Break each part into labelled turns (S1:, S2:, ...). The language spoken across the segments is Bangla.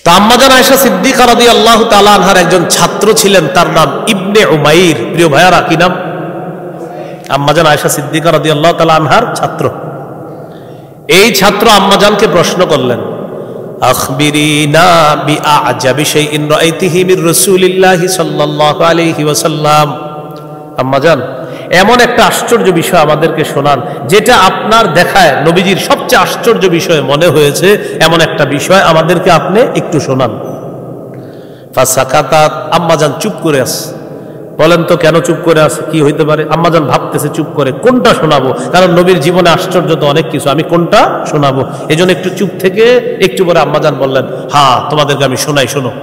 S1: তো আম্মাজান আয়েশা সিদ্দিকা রাদিয়াল্লাহু তাআলা আনহার একজন ছাত্র ছিলেন, তার নাম ইবনে উমাইর। প্রিয় ভাইয়ারা, কি নাম? আম্মাজান আয়েশা সিদ্দিকা রাদিয়াল্লাহু তাআলা আনহার ছাত্র। এই ছাত্র আম্মাজানকে প্রশ্ন করলেন, আখবিরিনা বিআজাবি শাইইন রাআইতিহি মির রাসূলিল্লাহি সাল্লাল্লাহু আলাইহি ওয়াসাল্লাম। আম্মাজান, এমন একটা আশ্চর্য বিষয় আমাদেরকে শোনান যেটা আপনার দেখায় নবীজির সবচেয়ে আশ্চর্য বিষয় মনে হয়েছে, এমন একটা বিষয় আমাদেরকে আপনি একটু শোনান। ফাসাকাতাত, আম্মাজান চুপ করে আছে। বলেন তো কেন চুপ করে আছে? কি হইতে পারে? আম্মাজান ভাবতেছে চুপ করে কোনটা শোনাবো, কারণ নবীর জীবনে আশ্চর্য তো অনেক কিছু, আমি কোনটা শোনাবো? এজন্য একটু চুপ থেকে একটু পরে আম্মাজান বললেন, হ্যাঁ তোমাদেরকে আমি শোনাই, শোনো।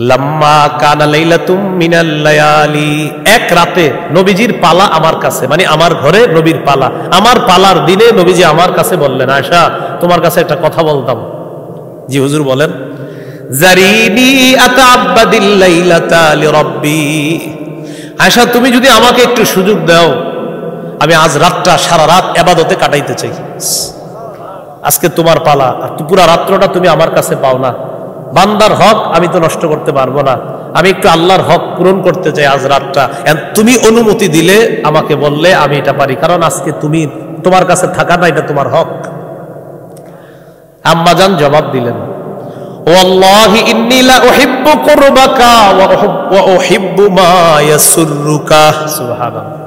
S1: লাম্মা কানা লাইলাতুম মিনাল লায়ালি, এক রাতে নবীজির পালা আমার কাছে, মানে আমার ঘরে নবীর পালা, আমার পালার দিনে নবীজি আমার কাছে বললেন, আয়েশা তোমার কাছে একটা কথা বলতাম। জি হুজুর বলেন। জারিনি আতাআব্বাদিল লাইলাতা লিরাব্বি, আয়েশা তুমি যদি আমাকে একটু সুযোগ দাও, আমি আজ রাতটা সারা রাত ইবাদতে কাটাইতে চাই। আজকে তোমার পালা, আর পুরো রাত্রটা তুমি আমার কাছে পাও না। বান্দার হক আমি তো নষ্ট করতে পারবো না, আমি একটু আল্লাহর হক পূরণ করতে চাই আজ রাতটা। তুমি অনুমতি দিলে, আমাকে বললে আমি এটা পারি, কারণ আজকে তুমি তোমার কাছে থাকা না, এটা তোমার হক। আম্মাজান জবাব দিলেন, ওয়াল্লাহি ইন্নী লা উহিব্বু কুরবাকা ওয়া উহিব্বু মা ইয়াসুররুকা। সুবহানাল্লাহ।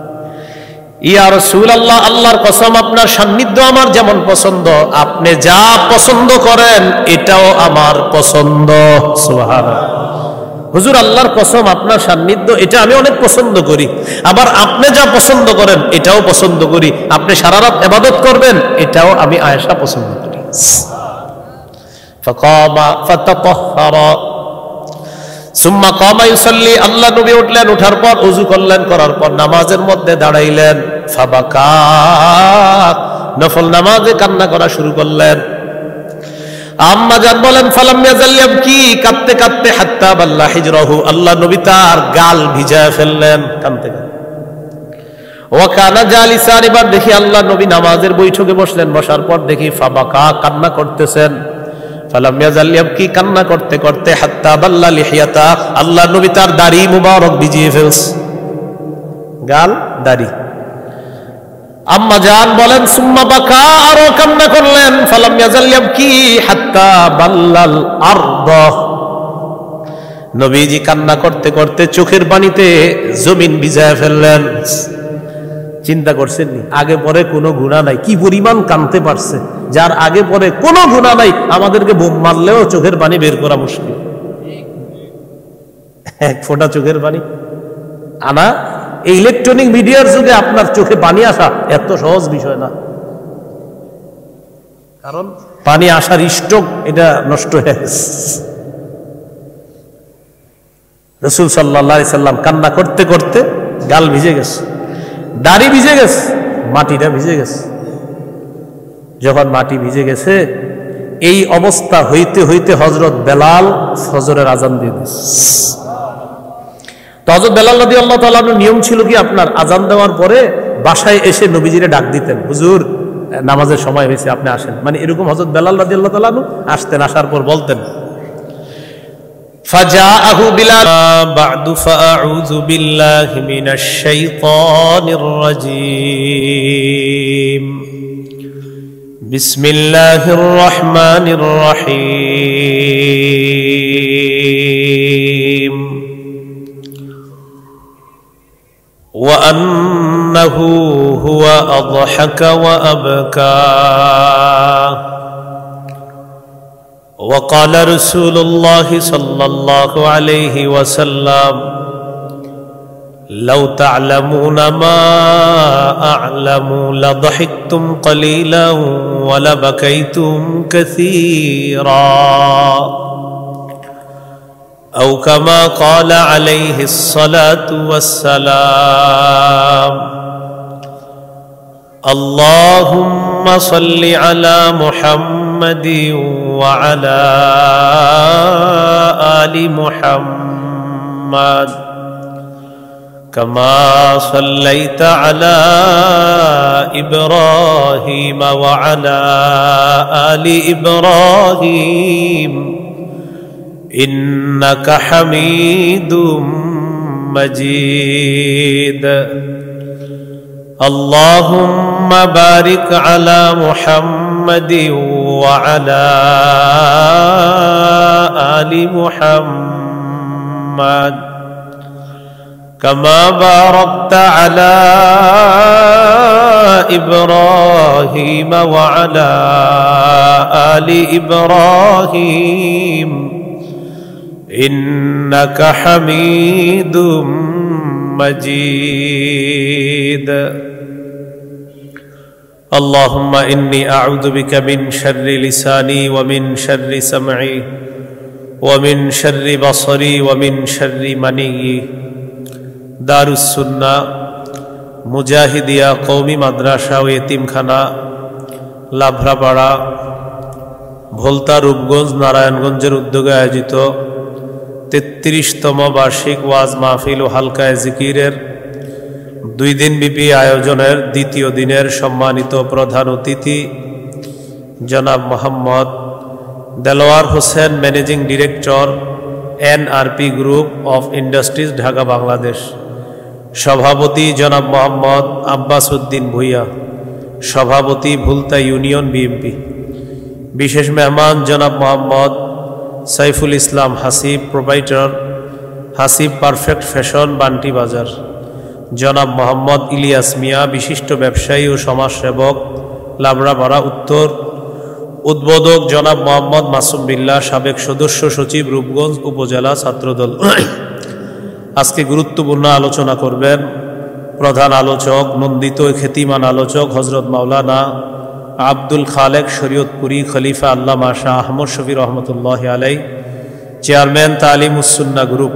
S1: ইয়া রাসূলুল্লাহ, আল্লাহর কসম আপনার সান্নিধ্য আমার যেমন পছন্দ, আপনি যা পছন্দ করেন এটাও আমার পছন্দ। সুবহানাল্লাহ। হুজুর আল্লাহর কসম আপনার সান্নিধ্য এটা আমি অনেক পছন্দ করি, আবার আপনি যা পছন্দ করেন এটাও পছন্দ করি। আপনি সারা রাত ইবাদত করবেন এটাও আমি আয়েশা পছন্দ করি। ফাকামা ফাতাতাহহারা সুম্মা কামা ইউসাল্লি, আল্লাহ নবী উঠলেন, উঠার পর ওযু করলেন, করার পর নামাজের মধ্যে দাঁড়াইলেন। ফাবাকা, নফল নামাজে কান্না করা শুরু করলেন। আম্মাজান বলেন, ফালাম ইয়াজাল ইয়াবকি, কাঁদতে কাঁদতে হাত্তা বাল্লা হিজরাহু, আল্লাহ নবী তার গাল ভিজায় ফেললেন কাঁদতে কাঁদতে। ওয়া কানা জালিসান, এবার দেখি আল্লাহ নবী নামাজের বৈঠকে বসলেন, বসার পর দেখি ফাবাকা, কান্না করতেছেন। ফালাম ইয়াজাল ইয়াবকি, কান্না করতে করতে হাত্তা বাল্লা লিহিয়াতা, আল্লাহ নবী তার দাড়ি মুবারক ভিজিয়ে ফেলছে, গাল দাড়ি। আম্মাজান বলেন, সুম্মা বাকা, আরো কান্না করলেন। ফালাম ইয়াজাল ইয়াবকি হাত্তা বাল্লাল আরদ, নবীজি কান্না করতে করতে চোখের পানিতে জমিন ভিজায় ফেললেন। চিন্তা করছেন নি, আগে পরে কোনো গুনাহ নাই, কি পরিমাণ কাঁদতে পারছে। যার আগে পরে কোনো গুনাহ নাই, আমাদেরকে বোম মারলেও চোখের পানি বের করা মুশকিল। এক ফোঁটা চোখের পানি আনা, এই ইলেকট্রনিক মিডিয়ার যুগে আপনার চোখে পানি আসা এত সহজ বিষয় না, কারণ পানি আসার স্টক এটা নষ্ট হয়ে গেছে। রাসূল সাল্লাল্লাহু আলাইহি সাল্লাম কান্না করতে করতে গাল ভিজে গেছে, দাড়ি ভিজে গেছে, মাটিটা ভিজে গেছে। যখন মাটি ভিজে গেছে, এই অবস্থা হইতে হইতে হযরত বেলাল ফজরের আজান দিয়ে দিয়েছে। তো হযরত বেলাল রাদিয়াল্লাহু তাআলা আনহু নিয়ম ছিল কি, আপনার আজান দেওয়ার পরে বাসায় এসে নবীজিরে ডাক দিতেন, হুজুর নামাজের সময় হয়েছে আপনি আসেন, মানে এরকম হযরত বেলাল রাদিয়াল্লাহু তাআলা আনহু আসতেন, আসার পর বলতেন, ফাজাআহু বিলাল বা'দু ফাআউযু বিল্লাহি মিনাশ শাইতানির রাজীম, বিসমিল্লাহির রহমানির রহিম, ওয়া আন্নাহু হুয়া আযহাকা ওয়া আবকা, وقال رسول الله صلى الله عليه وسلم لو تعلمون ما أعلم لضحكتم قليلا ولبكيتم كثيرا أو كما قال عليه الصلاة والسلام اللهم صل على محمد وعلى آل محمد كما صليت على إبراهيم وعلى آل إبراهيم إنك حميد مجيد اللهم بارك على محمد وعلى آل محمد كما باركت على إبراهيم وعلى آل إبراهيم إنك حميد مجيد اللهم إني أعوذ بك من شر لساني ومن شر سمعي ومن شر بصري ومن شر مني দারুস সুন্নাহ মুজাহিদিয়া কওমি মাদ্রাসা ও এতিমখানা লাভরাপাড়া ভোলতা রূপগঞ্জ নারায়ণগঞ্জের উদ্যোগে আয়োজিত ৩৩তম বার্ষিক ওয়াজ মাহফিল ও হালকায়ে জিকিরের 2 দিনব্যাপী আয়োজনের দ্বিতীয় দিনের সম্মানিত প্রধান অতিথি জনাব Mohammad Delwar Hossain, managing director NRP group of industries, Dhaka, Bangladesh. সভাপতি জনাব মোহাম্মদ আব্বাস উদ্দিন ভূঁইয়া, সভাপতি ভুলতা ইউনিয়ন বিএনপি। বিশেষ মেহমান জনাব Mohammad Saiful Islam Hasib, proprietor Hasib perfect fashion, Banti Bazar. জনাব মোহাম্মদ ইলিয়াস মিয়া, বিশিষ্ট ব্যবসায়ী ও সমাজসেবক, লাবড়াপাড়া উত্তর। উদ্বোধক জনাব মোহাম্মদ মাসুম বিল্লাহ, সাবেক সদস্য সচিব, রূপগঞ্জ উপজেলা ছাত্রদল। আজকে গুরুত্বপূর্ণ আলোচনা করবেন প্রধান আলোচক, নন্দিত খ্যাতিমান আলোচক হজরত মাওলানা আব্দুল খালেক শরীয়তপুরী, খলিফা আল্লামা শাহ আহমদ শফি রহমতুল্লাহ আলাই, চেয়ারম্যান তালিমুস সুন্নাহ গ্রুপ।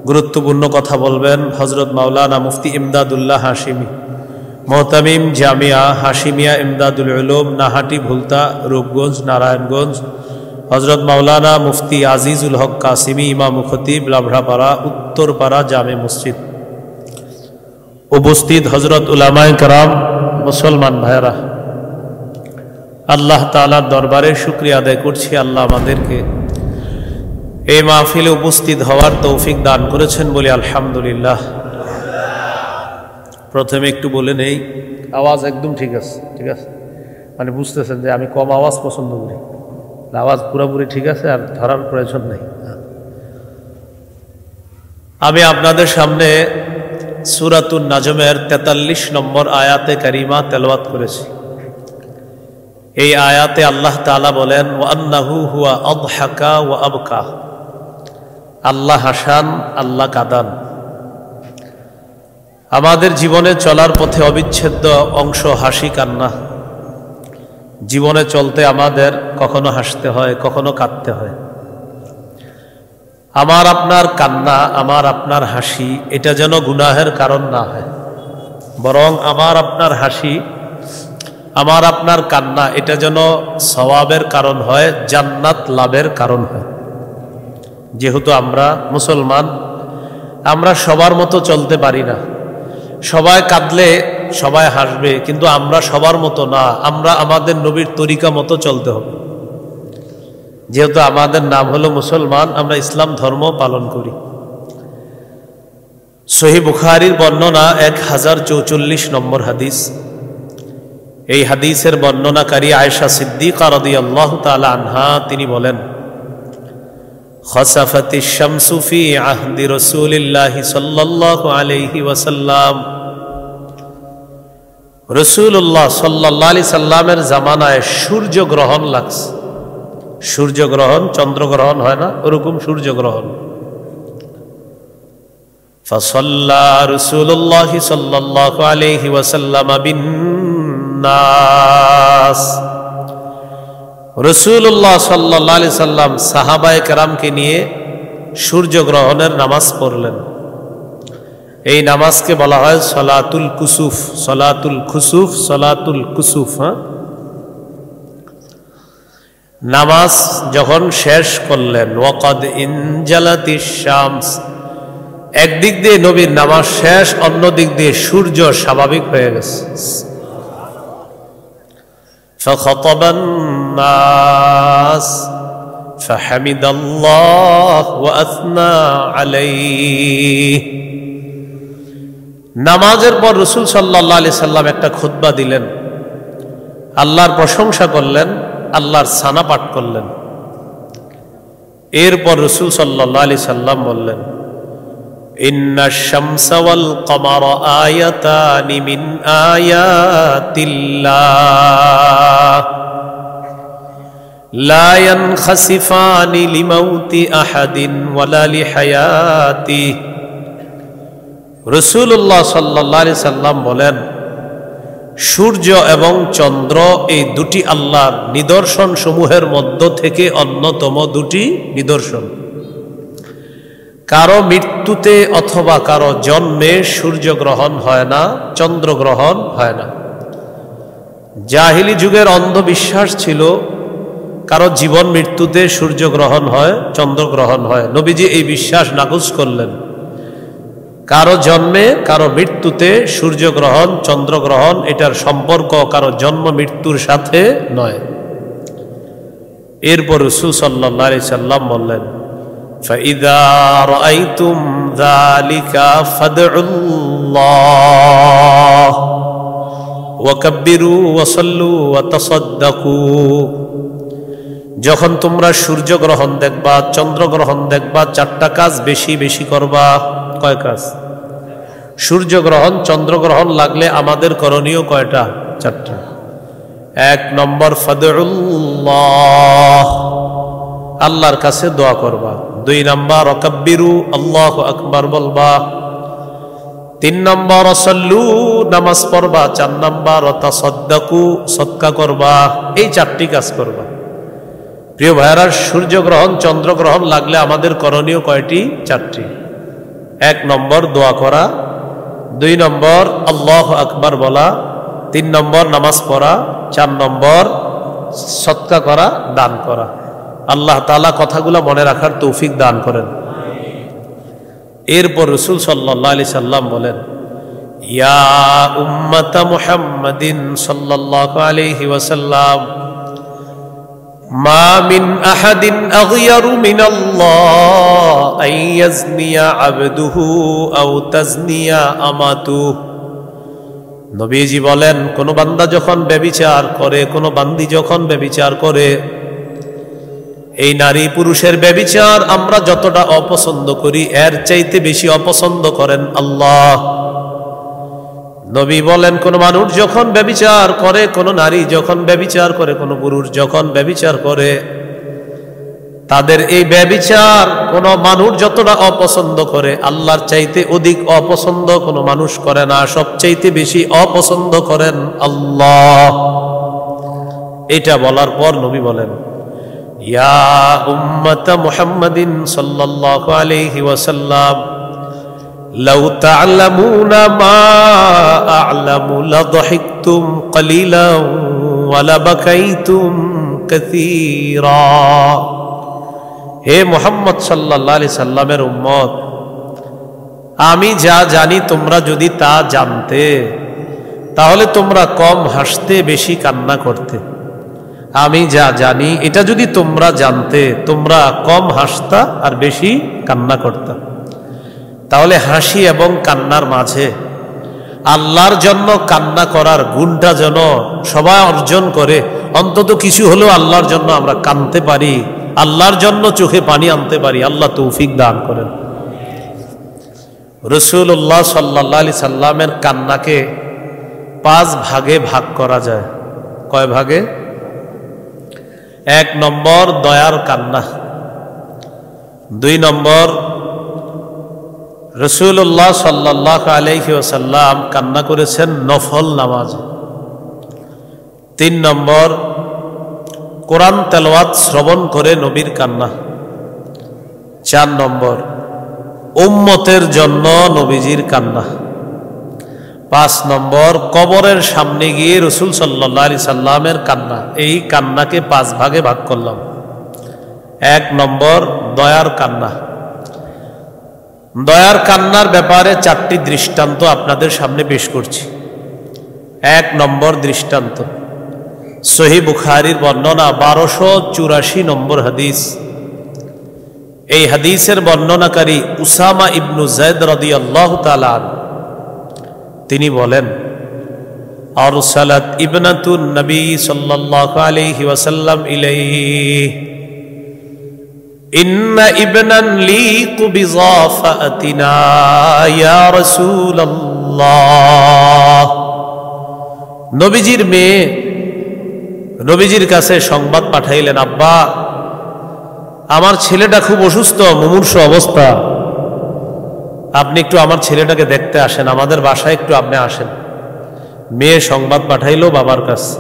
S1: গুরুত্বপূর্ণ কথা বলবেন হজরত মাওলানা মুফতি ইমদাদুল্লাহ হাশিমি, মোহতামিম জামিয়া হাশিমিয়া ইমদাদুল উলুম, নাহাটি, ভুলতা, রূপগঞ্জ, নারায়ণগঞ্জ। হজরত মাওলানা মুফতি আজিজুল হক কাসিমি, ইমাম খতিব, লাভড়াপাড়া উত্তরপাড়া জামে মসজিদ। উপস্থিত হজরত উলামায়ে কেরাম, মুসলমান ভাইরা, আল্লাহ তাআলার দরবারে শুকরিয়া আদায় করছি, আল্লাহ আমাদেরকে এই মাহফিলে উপস্থিত হওয়ার তৌফিক দান করেছেন বলে আলহামদুলিল্লাহ। প্রথমে একটু বলে নেই, আওয়াজ একদম ঠিক আছে? ঠিক আছে, মানে বুঝতেছেন যে আমি কম আওয়াজ পছন্দ করি, আওয়াজ পুরোপুরি ঠিক আছে, আর ধরার প্রয়োজন নেই। আমি আপনাদের সামনে সূরাতুন নাজমের 43 নম্বর আয়াতে কারিমা তেলাওয়াত করেছি। এই আয়াতে আল্লাহ তাআলা বলেন, ওয়া আন্নাহু হুয়া আযহাকা ওয়া আবকা, আল্লাহ হাসান, আল্লাহ কাঁদান। আমাদের জীবনে চলার পথে অবিচ্ছেদ্য অংশ হাসি কান্না। জীবনে চলতে আমাদের কখনো হাসতে হয়, কখনো কাঁদতে হয়। আমার আপনার কান্না, আমার আপনার হাসি, এটা যেন গুনাহের কারণ না হয়, বরং আমার আপনার হাসি, আমার আপনার কান্না, এটা যেন সওয়াবের কারণ হয়, জান্নাত লাভের কারণ হয়। যেহেতু আমরা মুসলমান, আমরা সবার মতো চলতে পারি না। সবাই কাঁদলে সবাই হাসবে, কিন্তু আমরা সবার মতো না, আমরা আমাদের নবীর তরিকা মতো চলতে হবে। যেহেতু আমাদের নাম হলো মুসলমান, আমরা ইসলাম ধর্ম পালন করি। সহিহ বুখারীর বর্ণনা 1044 নম্বর হাদিস। এই হাদিসের বর্ণনাকারী আয়েশা সিদ্দিকা রাদিয়াল্লাহু তাআলা আনহা, তিনি বলেন, খাসাফাতিশ শামসু ফি আহদি রাসূলিল্লাহি সাল্লাল্লাহু আলাইহি ওয়াসাল্লাম, রাসূলুল্লাহ সাল্লাল্লাহু আলাইহি সাল্লামের জামানায় সূর্যগ্রহণ লাগছে। সূর্যগ্রহণ, চন্দ্রগ্রহণ হয় না, ওরকম সূর্যগ্রহণ। ফাসাল্লা রাসূলুল্লাহি সাল্লাল্লাহু আলাইহি ওয়াসাল্লাম বিন-নাস, রাসূলুল্লাহ সাল্লাল্লাহু আলাইহি সাল্লাম সাহাবায়ে কেরামকে নিয়ে সূর্যগ্রহণের নামাজ পড়লেন। এই নামাজকে বলা হয় সলাতুল কুসুফ, সলাতুল খুসুফ, সলাতুল কুসুফ। নামাজ যখন শেষ করলেন, ওয়াকাদ ইনজালাতিশ শামস, একদিক দিয়ে নবীর নামাজ শেষ, অন্য দিক দিয়ে সূর্য স্বাভাবিক হয়ে গেছে। فخطب الناس فحمد الله وأثنى عليه। নামাজের পর রাসূল সাল্লাল্লাহু আলাইহি সাল্লাম একটা খুতবা দিলেন, আল্লাহর প্রশংসা করলেন, আল্লাহর সানা পাঠ করলেন। এরপর রাসূল সাল্লাল্লাহু আলাইহি সাল্লাম বললেন, ইন্নাশ শামসা ওয়াল কমারা আয়াতানি মিন আয়াতিল্লাহ লা ইয়ানখাসিফানি লিমাউতি আহাদিন ওয়ালা লিহায়াতিহি। রাসূলুল্লাহ সাল্লাল্লাহু আলাইহি সাল্লাম বলেন, সূর্য এবং চন্দ্র এই দুটি আল্লাহর নিদর্শন সমূহের মধ্য থেকে অন্যতম দুটি নিদর্শন। কারো মৃত্যুতে অথবা কারো জন্মে সূর্য গ্রহণ হয় না, চন্দ্র গ্রহণ হয় না। জাহিলি যুগের অন্ধবিশ্বাস ছিল কারো জীবন মৃত্যুতে সূর্য গ্রহণ হয়, চন্দ্র গ্রহণ হয়। নবীজি এই বিশ্বাস নাকচ করলেন, কারো জন্মে কারো মৃত্যুতে সূর্য গ্রহণ, চন্দ্র গ্রহণ এটার সম্পর্ক কারো জন্ম মৃত্যুর সাথে নয়। এরপর রাসূল সাল্লাল্লাহু আলাইহি সাল্লাম বললেন, فإذا رأيتم ذلك فادعوا الله وكبروا وصلوا وتصدقوا। যখন তোমরা সূর্য গ্রহণ দেখবা, চন্দ্র গ্রহণ দেখবা, চারটা কাজ বেশি বেশি করবা। কয় কাজ? সূর্য গ্রহণ, চন্দ্র গ্রহণ লাগলে আমাদের করণীয় কয়টা? চারটা। 1 নম্বর ফাদউল্লাহ, আল্লাহর কাছে দোয়া করবা। 2 নম্বর ওয়াকাব্বিরু, আল্লাহু আকবার বলবা। 3 নম্বর সাল্লু, নামাজ পড়বা। 4 নম্বর তাসাদ্দাকু, সদকা করবা। এই 4টি কাজ করবা। প্রিয় ভাইরা, সূর্য গ্রহণ, চন্দ্র গ্রহণ লাগলে আমাদের করণীয় কয়টি? 4টি। 1 নম্বর দোয়া করা, 2 নম্বর আল্লাহু আকবার বলা, 3 নম্বর নামাজ পড়া, 4 নম্বর সদকা করা, দান করা। আল্লাহ তাআলা কথাগুলো মনে রাখার তৌফিক দান করেন। এরপর রাসূল সাল্লাল্লাহু আলাইহি সাল্লাম বলেন, ইয়া উম্মাতা মুহাম্মাদিন সাল্লাল্লাহু আলাইহি ওয়াসাল্লাম মা মিন আহাদিন আগয়ারু মিনাল্লাহ আন ইয়াজনিয়া আবদুহু আও তাজনিয়া আমাতুহু। নবীজি বলেন, কোন বান্দা যখন ব্যভিচার করে, কোন বান্দি যখন ব্যভিচার করে, এই নারী পুরুষের ব্যভিচার আমরা যতটা অপছন্দ করি এর চাইতে বেশি অপছন্দ করেন আল্লাহ। নবী বলেন, কোন মানুষ যখন ব্যভিচার করে, কোন নারী যখন ব্যভিচার করে, কোন পুরুষ যখন ব্যভিচার করে, তাদের এই ব্যভিচার কোন মানুষ যতটা অপছন্দ করে আল্লাহর চাইতে অধিক অপছন্দ কোন মানুষ করে না। সবচাইতে বেশি অপছন্দ করেন আল্লাহ। এটা বলার পর নবী বলেন, ইয়া উম্মাতা মুহাম্মাদিন সাল্লাল্লাহু আলাইহি ওয়াসাল্লাম লাউ তা'লামুনা মা আ'লামু লাযহিকতুম ক্বালিলান ওয়া লাবাকাইতুম কাসীরা। হে মুহাম্মদ সাল্লাল্লাহু আলাইহি সাল্লামের উম্মত, আমি যা জানি তোমরা যদি তা জানতে, তাহলে তোমরা কম হাসতে, বেশি কান্না করতে। আমি যা জানি এটা যদি তোমরা জানতে, তোমরা কম হাসতা আর বেশি কান্না করতা। তাহলে হাসি এবং কান্নার মাঝে আল্লাহর জন্য কান্না করার গুণটা যেন সবাই অর্জন করে। অন্তত কিছু হলেও আল্লাহর জন্য আমরা কাঁদতে পারি, আল্লাহর জন্য চোখে পানি আনতে পারি। আল্লাহ তৌফিক দান করেন। রাসূলুল্লাহ সাল্লাল্লাহু আলাইহি সাল্লামের কান্নাকে 5 ভাগে ভাগ করা যায়। কয় ভাগে? 1 নম্বর দয়ার কান্না, 2 নম্বর রাসূলুল্লাহ সাল্লাল্লাহু আলাইহি ওয়াসাল্লাম কান্না করেছেন নফল নামাজ, 3 নম্বর কোরআন তেলাওয়াত শ্রবণ করে নবীর কান্না, 4 নম্বর উম্মতের জন্য নবীজির কান্না, 5 নম্বর কবরের সামনে গিয়ে রাসূল সাল্লাল্লাহু আলাইহি সাল্লামের কান্না। এই কান্নাকে 5 ভাগে ভাগ করলাম। 1 নম্বর দয়ার কান্না। দয়ার কান্নার ব্যাপারে 4টি দৃষ্টান্ত আপনাদের সামনে পেশ করছি। 1 নম্বর দৃষ্টান্ত, সহিহ বুখারীর বর্ণনা 1284 নম্বর হাদিস। এই হাদিসের বর্ণনাকারী উসামা ইবনু যায়েদ রাদিয়াল্লাহু তাআলা আনহু, তিনি বলেন, আরসালাত ইবনাতুন নবী সাল্লাল্লাহু আলাইহি ওয়াসাল্লাম ইলাইহি ইন্না ইবনান লিকু বিযাফাতিনা ইয়া রাসূলুল্লাহ। নবীজির মেয়ে নবীজির কাছে সংবাদ পাঠাইলেন, আব্বা, আমার ছেলেটা খুব অসুস্থ, মুমূর্ষু অবস্থা, আপনি একটু আমার ছেলেটাকে দেখতে আসেন, আমাদের বাসায় একটু আপনি আসেন। মেয়ে সংবাদ পাঠাইলো বাবার কাছে।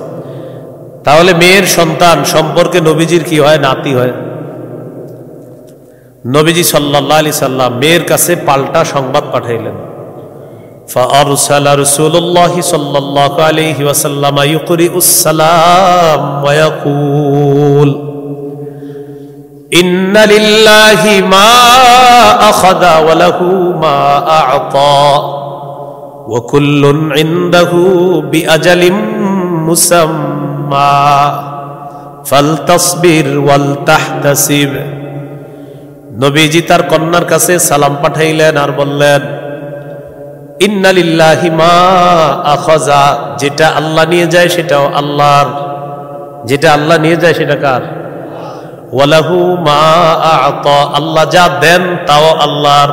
S1: তাহলে মেয়ের সন্তান সম্পর্কে নবীজির কি হয়? নাতি হয়। নবীজি সাল্লাল্লাহু আলাইহি সাল্লাম মেয়ের কাছে পাল্টা সংবাদ পাঠাইলেন। فأرسل رسول الله صلى الله عليه وسلم يقرئ السلام ويقول إن لله ما أخذ وله ما أعطى وكل عنده بأجل مسمى فلتصبر ولتحتسب। নবীজি তার কন্যার কাছে সালাম পাঠাইলেন আর বললেন, ইন্না লিল্লাহি মা আখাযা, যেটা আল্লাহ নিয়ে যায় সেটাও আল্লাহর, যেটা আল্লাহ নিয়ে যায় সেটা কার? ওয়ালাহু মা আ'তা, আল্লাহ যা দেন তাও আল্লাহর।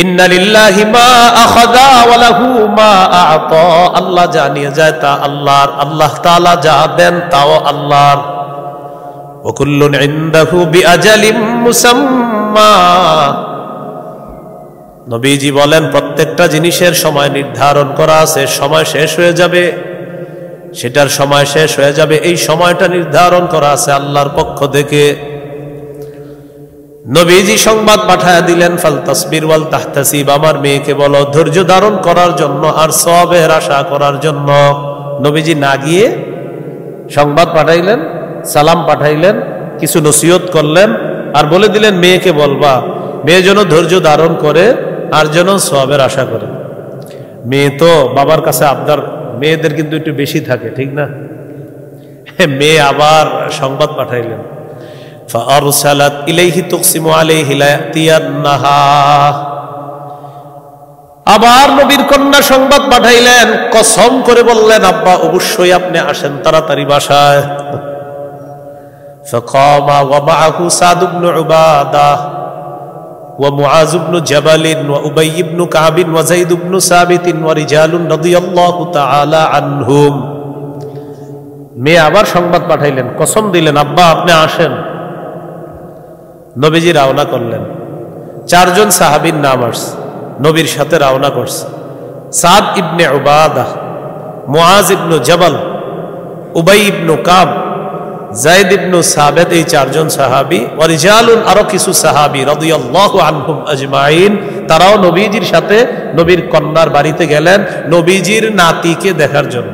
S1: ইন্না লিল্লাহি মা আখাযা ওয়ালাহু মা আ'তা, আল্লাহ যা নিয়ে যায় তা আল্লাহর, আল্লাহ তাআলা যা দেন তাও আল্লাহর। ওয়া কুল্লুন ইনদাহু বিআজালিম মুসাম্মা, নবীজি বলেন প্রত্যেকটা জিনিসের সময় নির্ধারণ করা আছে, সময় শেষ হয়ে যাবে, সেটার সময় শেষ হয়ে যাবে, এই সময়টা নির্ধারণ করা আছে আল্লাহর পক্ষ থেকে। নবীজি সংবাদ পাঠায়া দিলেন, ফাল তাসবির ওয়াল তাহতাসিব, আমার মেয়েকে বলো ধৈর্য ধারণ করার জন্য আর সওয়াবের আশা করার জন্য। নবীজি না গিয়ে সংবাদ পাঠাইলেন, সালাম পাঠাইলেন, কিছু নসিহত করলেন আর বলে দিলেন মেয়েকে বলবা, মেয়ে যেন ধৈর্য ধারণ করে আর যেন সওয়াবের আশা করে। মেয়ে তো বাবার কাছে আবদার, মেয়েদের কিন্তু একটু বেশি থাকে, ঠিক না? মেয়ে আবার সংবাদ পাঠাইলেন, ফাআরসালাত ইলাইহি তুকসিমু আলাইহি লা ইয়াতিয়ান্নাহা, আবার নবীর কন্যা সংবাদ পাঠাইলেন, কসম করে বললেন, আব্বা অবশ্যই আপনি আসেন তাড়াতাড়ি বাসায়। ফাকামা ওয়া মাআহু সাদ ইবনে উবাদা ওয়া মুআজ ইবনে জাবাল ওয়া উবাই ইবনে কাব ওয়া যায়েদ ইবনে সাবিত ওয়া রিজালুন রাদিয়াল্লাহু তাআলা আনহুম। মেয়ে আবার সংবাদ পাঠাইলেন, কসম দিলেন, আব্বা আপনি আসেন। নবীজি রওনা করলেন। 4 জন সাহাবীর নাম আসছে, নবীর সাথে রওনা করছে। সাদ ইবনে উবাদা, মুআজ ইবনে জাবাল, উবাই ইবনে কাব, যায়েদ ইবনে সাবিত, এই 4 জন সাহাবী, ওয়া রিজালুন, আরো কিছু সাহাবী রাদিয়াল্লাহু আনহুম আজমাইন, তারাও নবীজির সাথে নবীর কন্যার বাড়িতে গেলেন নবীজির নাতিকে দেখার জন্য।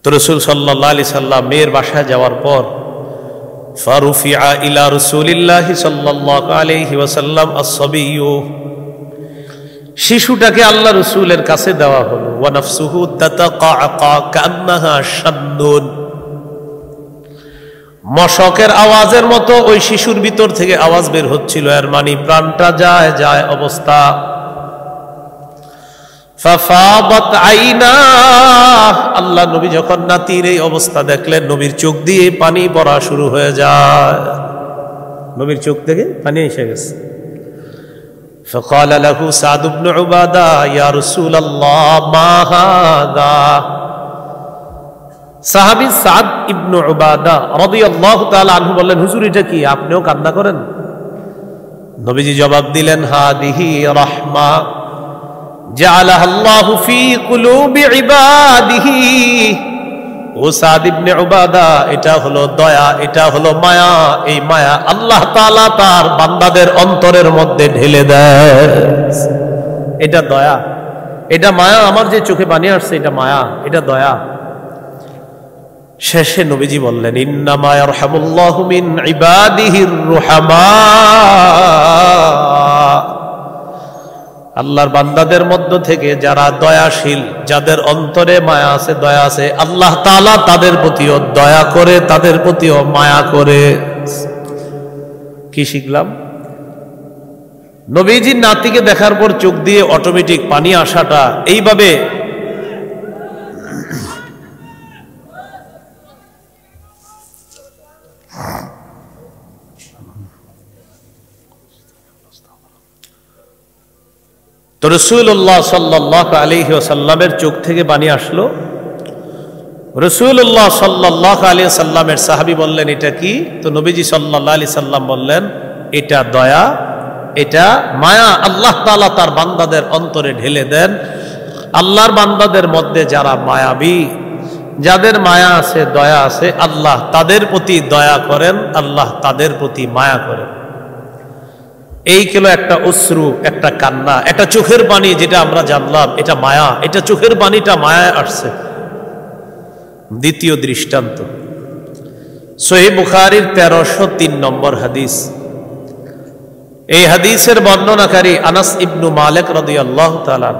S1: তো রাসূল সাল্লাল্লাহু আলাইহি সাল্লাম মেয়ের বাসায় যাওয়ার পর ফারুফিআ ইলা রাসূলিল্লাহি সাল্লাল্লাহু আলাইহি ওয়াসাল্লাম আস-সাবিয়্যু, শিশুটাকে আল্লাহ রাসূলের কাছে দেওয়া হলো। ওয়া নাফসুহু তাতাকাকা কান্নাহা শাদ্দুন, মশকের আওয়াজের মতো ওই শিশুর ভিতর থেকে আওয়াজ বের হচ্ছিল, এর মানে প্রাণটা যায় যায় অবস্থা। ফাফাদাত আইনা, আল্লাহ নবী যখন নাতির এই অবস্থা দেখলেন, নবীর চোখ দিয়ে পানি পড়া শুরু হয়ে যায়, নবীর চোখ থেকে পানি এসে গেছে। فقال له سعد بن عبادة يا رسول الله ما هذا, সাহাবী সাদ ইবনে উবাদা রাদিয়াল্লাহু তাআলা আনহু বললেন, হুজুর এটা কি, আপনিও কান্না করেন? নবীজি জবাব দিলেন, হাদিহি রাহমা জাআলাহা আল্লাহু ফি কুলুবি ইবাদিহি, ও সাদ ইবনে উবাদা, এটা হলো দয়া, এটা হলো মায়া, এই মায়া আল্লাহ তাআলা তার বান্দাদের অন্তরের মধ্যে ঢেলে দেয়। এটা দয়া, এটা মায়া। আমার যে চোখে পানি আসছে এটা মায়া, এটা দয়া। শেষে নবীজি বললেন, ইন্নামা ইয়ারহামুল্লাহু মিন ইবাদিহির রুহামা, আল্লাহর বান্দাদের মধ্য থেকে যারা দয়াশীল, যাদের অন্তরে মায়া আছে, দয়া আছে, আল্লাহ তাআলা তাদের প্রতিও দয়া করে, তাদের প্রতিও মায়া করে। কি শিখলাম? নবীজির নাতিকে দেখার পর চোখ দিয়ে অটোমেটিক পানি আসাটা এইভাবে তো রাসূলুল্লাহ সাল্লাল্লাহু আলাইহি ওয়াসাল্লামের চোখ থেকে পানি আসলো। রাসূলুল্লাহ সাল্লাল্লাহু আলাইহি ওয়াসাল্লামের সাহাবী বললেন, এটা কি? তো নবীজি সাল্লাল্লাহু আলাইহি সাল্লাম বললেন, এটা দয়া, এটা মায়া আল্লাহ তাআলা তার বান্দাদের অন্তরে ঢেলে দেন। আল্লাহর বান্দাদের মধ্যে যারা মায়াবী, যাদের মায়া আছে, দয়া আছে, আল্লাহ তাদের প্রতি দয়া করেন, আল্লাহ তাদের প্রতি মায়া করেন। এই কিলো একটা অশ্রু, একটা কান্না, একটা চোখের পানি, যেটা আমরা জানলাম এটা মায়া, এটা চোখের পানিটা মায়ায় আসছে। দ্বিতীয় দৃষ্টান্ত সহিহ বুখারীর 1303 নম্বর হাদিস। এই হাদিসের বর্ণনাকারী আনাস ইবনু মালিক রাদিয়াল্লাহু তাআলা।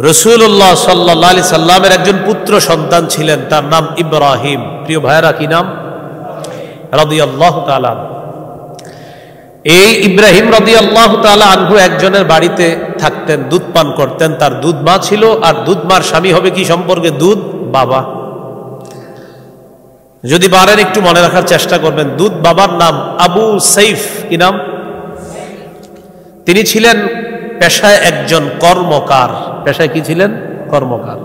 S1: রাসূলুল্লাহ সাল্লাল্লাহু আলাইহি সাল্লামের একজন পুত্র সন্তান ছিলেন, তার নাম ইব্রাহিম। প্রিয় ভাইরা, কি নাম? রাদিয়াল্লাহু তাআলা। এই ইব্রাহিম রাদিয়াল্লাহু তাআলা আনহু একজনের বাড়িতে থাকতেন, দুধ পান করতেন। তার দুধ মা ছিল, আর দুধ মার স্বামী হবে কি সম্পর্কে? দুধ বাবা। যদি পারেন একটু মনে রাখার চেষ্টা করবেন, দুধ বাবার নাম আবু সাইফ। কি নাম? তিনি ছিলেন পেশায় একজন কর্মকার। পেশায় কি ছিলেন? কর্মকার।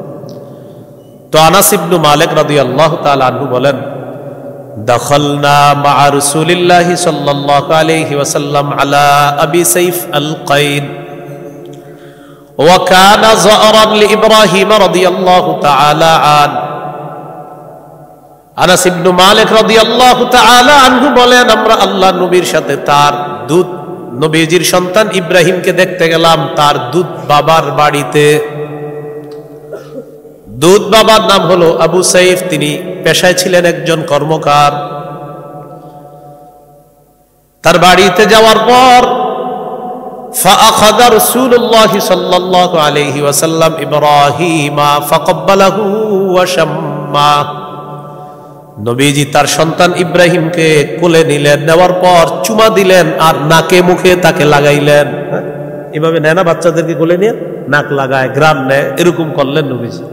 S1: তো আনাস ইবনু মালিক রাদিয়াল্লাহু তাআলা আনহু বলেন, দাখালনা মা রাসূলিল্লাহি সাল্লাল্লাহু আলাইহি ওয়াসাল্লাম আলা আবি সাইফ আল কাইন ওয়া কানা যারান লিইব্রাহিম রাদিয়াল্লাহু তাআলা আন। আনাস ইবনু মালিক রাদিয়াল্লাহু তাআলা আনহু বলেন, আমরা আল্লাহ নবীর সাথে তার দুধ নবীজির সন্তান ইব্রাহিমকে দেখতে গেলাম তার দুধ বাবার বাড়িতে। দুধ বাবার নাম হলো আবু সাইফ, তিনি পেশায় ছিলেন একজন কর্মকার। তার বাড়িতে যাওয়ার পর فأخذ رسول الله صلى الله عليه وسلم إبراهيم فقبله وشمّا। নবীজি তার সন্তান ইব্রাহিমকে কোলে নিলেন, নেওয়ার পর চুমা দিলেন আর নাকে মুখে তাকে লাগাইলেন। এভাবে নেয় না বাচ্চাদেরকে কোলে নিয়ে নাক লাগায়, গ্রাম নেয়, এরকম করলেন নবীজি।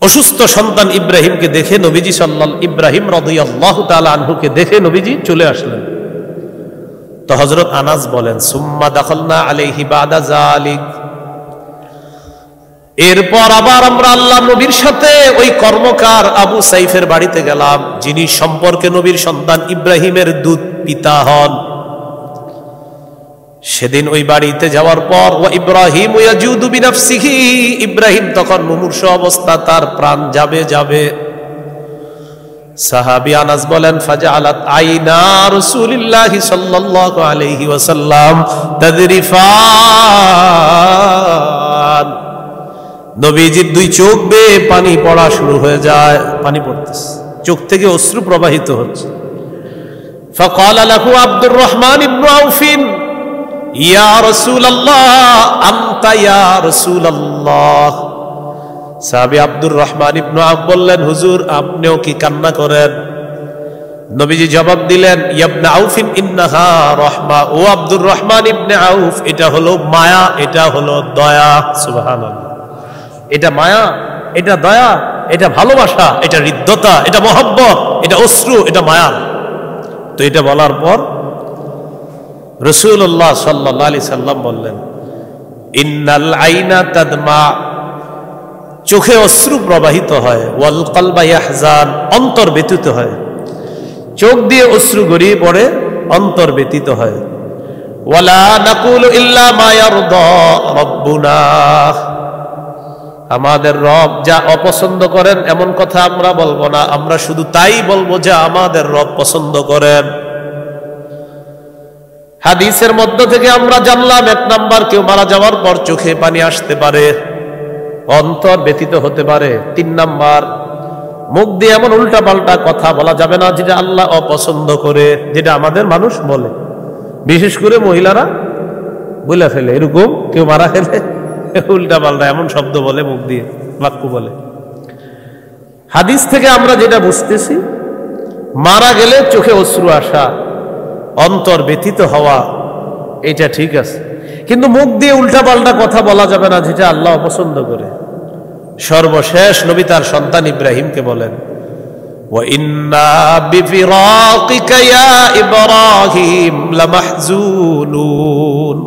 S1: অসুস্থ সন্তান ইব্রাহিমকে দেখে নবীজি ইব্রাহিম রাদিয়াল্লাহু তাআলা আনহুকে দেখে নবীজি চলে আসলেন। তো হযরত আনাস বলেন, সুম্মা দাখালনা আলাইহি বাদা যালিক। এরপর আবার আমরা আল্লাহ নবীর সাথে ওই কর্মকার আবু সাইফের বাড়িতে গেলাম, যিনি সম্পর্কে নবীর সন্তান ইব্রাহিমের দুধ পিতা হন। সেদিন ওই বাড়িতে যাওয়ার পর ওয়া ইব্রাহিম ইয়াজুদু বিনাফসিহি, ইব্রাহিম তখন মুমূর্ষু অবস্থা, তার প্রাণ যাবে যাবে। সাহাবী আনাস বলেন, ফাজআলাত আইনা রাসূলিল্লাহি সাল্লাল্লাহু আলাইহি ওয়াসাল্লাম তাদরিফান। নবীজির দুই চোখ বেয়ে পানি পড়া শুরু হয়ে যায়, পানি পড়তেছে, চোখ থেকে অশ্রু প্রবাহিত হচ্ছে। ফাকালা লাহু আব্দুর রহমান ইবনে আউফ, ইয়া রাসূলুল্লাহ আনতা ইয়া রাসূলুল্লাহ। সাহাবী আব্দুর রহমান ইবনে আউফ বললেন, হুজুর আপনিও কি কান্না করেন? নবীজি জবাব দিলেন, ইয়া ইবনে আউফ ইন্নাহা রাহমা। ও আব্দুর রহমান ইবনে আউফ, এটা হলো মায়া, এটা হলো দয়া। সুবহানাল্লাহ। এটা মায়া, এটা দয়া, এটা ভালোবাসা, এটা হৃদ্যতা, এটা মহব্বত, এটা অশ্রু, এটা মায়া। তো এটা বলার পর রাসূলুল্লাহ সাল্লাল্লাহু আলাইহি সাল্লাম বললেন, ইন্নাল আইনা তাদমা, চোখে অশ্রু প্রবাহিত হয়, ওয়াল কলবা ইয়াহজান, অন্তর ব্যথিত হয়। চোখ দিয়ে অশ্রু গড়িয়ে পড়ে, অন্তর ব্যথিত হয়। ওয়ালা নাকুলু ইল্লা মা ইয়ারদা রাব্বুনা, আমাদের রব যা অপছন্দ করেন এমন কথা আমরা বলবো না, আমরা শুধু তাই বলবো যা আমাদের রব পছন্দ করেন। হাদিসের মধ্য থেকে আমরা জানলাম, এক নাম্বার, কেউ মারা যাওয়ার পর চোখে পানি আসতে পারে, অন্তর ব্যতীত হতে পারে। 3 নাম্বার, মুখ দিয়ে এমন উল্টা পাল্টা কথা বলা যাবে না যেটা আল্লাহ অপছন্দ করে, যেটা আমাদের মানুষ বলে, বিশেষ করে মহিলারা বলে ফেলে। এরকম কেউ মারা গেলে উল্টা পাল্টা এমন শব্দ বলে, মুখ দিয়ে বাক্য বলে। হাদিস থেকে আমরা যেটা বুঝতেছি, মারা গেলে চোখে অশ্রু আসা, অন্তর ব্যথিত হওয়া, এটা ঠিক আছে, কিন্তু মুখ দিয়ে উল্টা পাল্টা কথা বলা যাবে না যেটা আল্লাহ অপছন্দ করে। সর্বশেষ নবী তার সন্তান ইব্রাহিমকে বলেন, ওয়া ইন্না বিফিরাকিকা ইয়া ইব্রাহিম লামাহজুনুন,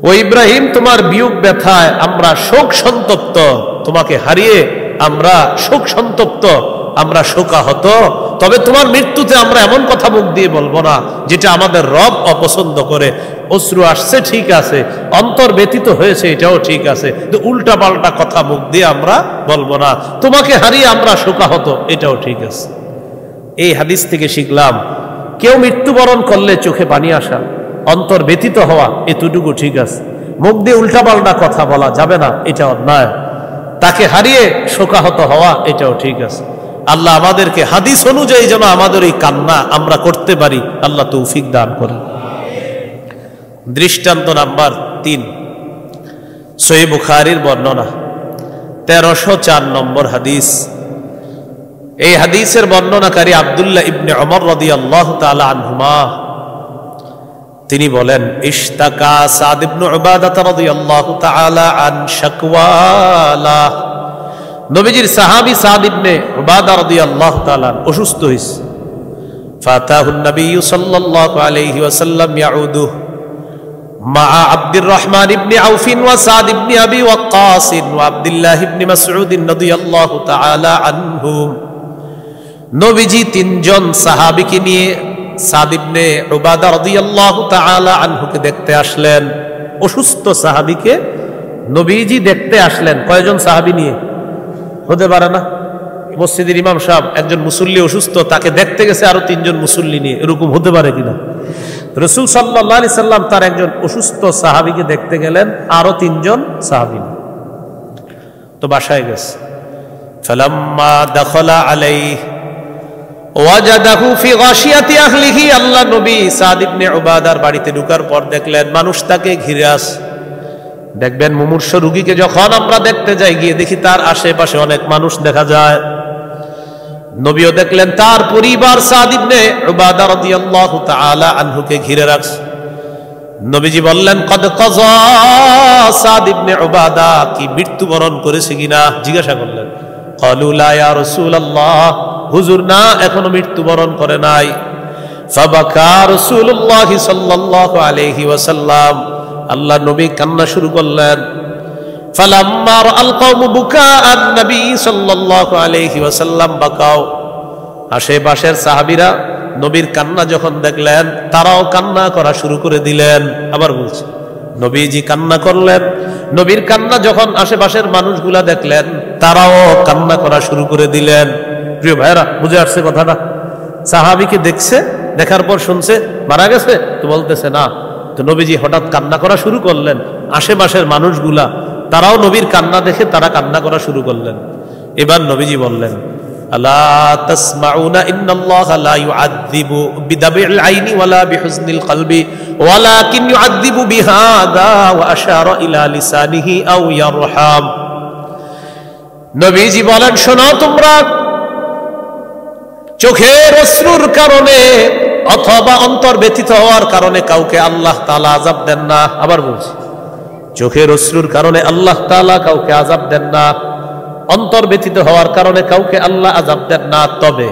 S1: ও ইব্রাহিম তোমার বিয়োগ ব্যথায় আমরা শোক সন্তপ্ত, তোমাকে হারিয়ে আমরা শোক সন্তপ্ত, আমরা শোকাহত। তবে তোমার মৃত্যুতে আমরা এমন কথা মুখ দিয়ে বলবো না যেটা আমাদের রব অপছন্দ করে। অশ্রু আসছে ঠিক আছে, অন্তর ব্যথিত হয়েছে এটাও ঠিক আছে, কিন্তু উল্টা পাল্টা কথা মুখ দিয়ে আমরা বলবো না। তোমাকে হারিয়ে আমরা শোকাহত, এটাও ঠিক আছে। এই হাদিস থেকে শিখলাম, কেউ মৃত্যুবরণ করলে চোখে পানি আসা, অন্তর ব্যথিত হওয়া, এতটুকু ঠিক আছে। মুখ দিয়ে উল্টা পাল্টা কথা বলা যাবে না, এটা অন্যায়। তাকে হারিয়ে শোকাহত হওয়া, এটাও ঠিক আছে। আল্লাহ আমাদেরকে হাদিস অনুযায়ী যেন আমাদের এই কান্না আমরা করতে পারি, আল্লাহ তৌফিক দান করেন। দৃষ্টান্ত নাম্বার 3, সহিহ বুখারীর বর্ণনা 1304 নম্বর হাদিস। এই হাদিসের বর্ণনাকারী আব্দুল্লাহ ইবনে ওমর রাদিয়াল্লাহু তাআলা আনহুমা, তিনি বলেন, ইশতাকা সাদ ইবনে উবাদা রাদিয়াল্লাহু তাআলা আন শাকওয়ালা, নবীজির সাহাবী সাদ ইবনে উবাদা রাদিয়াল্লাহু তাআলা অসুস্থ হয়েছে। ফাতাহুন নবী সাল্লাল্লাহু আলাইহি ওয়াসাল্লাম ইয়াউদু মা আব্দুর রহমান ইবনে আউফ ওয়া সাদ ইবনে আবি ওয়াক্কাস ওয়া আব্দুল্লাহ ইবনে মাসউদ রাদিয়াল্লাহু তাআলা আনহুম, নবীজি 3 জন সাহাবীকে নিয়ে সাদ ইবনে উবাদা রাদিয়াল্লাহু তাআলা আনহুকে দেখতে আসলেন। অসুস্থ সাহাবীকে নবীজি দেখতে আসলেন। কয়জন সাহাবী নিয়ে? হতে পারে না মসজিদের ইমাম সাহেব একজন মুসল্লি অসুস্থ, তাকে দেখতে গেছে আরো 3 জন মুসল্লি নিয়ে, এরকম হতে পারে কিনা? রাসূল সাল্লাল্লাহু আলাইহি সাল্লাম তার একজন অসুস্থ সাহাবীকে দেখতে গেলেন আরো 3 জন সাহাবী। তো বাসায় গেছে। ফালাম্মা দাখালা আলাইহি ওয়াজাদাহু ফি গাশিয়াতি আহলিহি, আল্লাহ নবী সাদ ইবনে উবাদার বাড়িতে ঢোকার পর দেখলেন মানুষ তাকে ঘিরে আছে। দেখবেন মুমূর্ষ রোগীকে যখন আমরা দেখতে যাই, গিয়ে দেখি তার আশেপাশে অনেক মানুষ দেখা যায়। নবীও দেখলেন তার পরিবার সাদ ইবনে উবাদা রাদিয়াল্লাহু তাআলা আনহুকে ঘিরে রাখছে। নবীজি বললেন, কদ কাযা সাদ ইবনে উবাদা, কি মৃত্যুবরণ করেছে কিনা জিজ্ঞাসা করলেন। ক্বালু লা ইয়া রাসূলুল্লাহ, হুজুর না, এখনো মৃত্যুবরণ করে নাই। ফাবাকা রাসূলুল্লাহ সাল্লাল্লাহু আলাইহি ওয়াসাল্লাম, আল্লাহ নবী কান্না শুরু করলেন। ফালাম্মা রাআল কওমু বুকাআন নবী সাল্লাল্লাহু আলাইহি ওয়াসাল্লাম বাকাও, আশেপাশের সাহাবীরা নবীর কান্না যখন দেখলেন তারাও কান্না করা শুরু করে দিলেন। আবার বলছি, নবীজি কান্না করলেন, নবীর কান্না যখন আশেপাশের মানুষগুলা দেখলেন তারাও কান্না করা শুরু করে দিলেন। প্রিয় ভাইরা, বুঝে আসছে কথাটা? সাহাবীকে দেখছে, দেখার পর শুনছে মারা গেছে, তো বলতেছে না। তো নবীজি হঠাৎ কান্না করা শুরু করলেন। আশেপাশের মানুষগুলা তারাও নবীর কান্না দেখে তারা কান্না করা শুরু করলেন। এবার নবীজি বললেন, আলা তাসমাউনা ইন্নাল্লাহা লা ইউআযযিবু বিদাবিল আইনি ওয়ালা বিহুজনিল কলবি ওয়ালাকিন ইউআযযিবু বিহাদা ওয়া আশারা ইলা লিসানিহি আও ইয়ারহাম। নবীজি বলেন, শোনো তোমরা, চোখের অশ্রুর কারণে অথবা অন্তর ব্যথিত হওয়ার কারণে কাউকে আল্লাহ তাআলা আযাব দেন না। আবার বলছি, চোখের অশ্রুর কারণে আল্লাহ তাআলা কাউকে আযাব দেন না, অন্তর ব্যথিত হওয়ার কারণে কাউকে আল্লাহ আযাব দেন না। তবে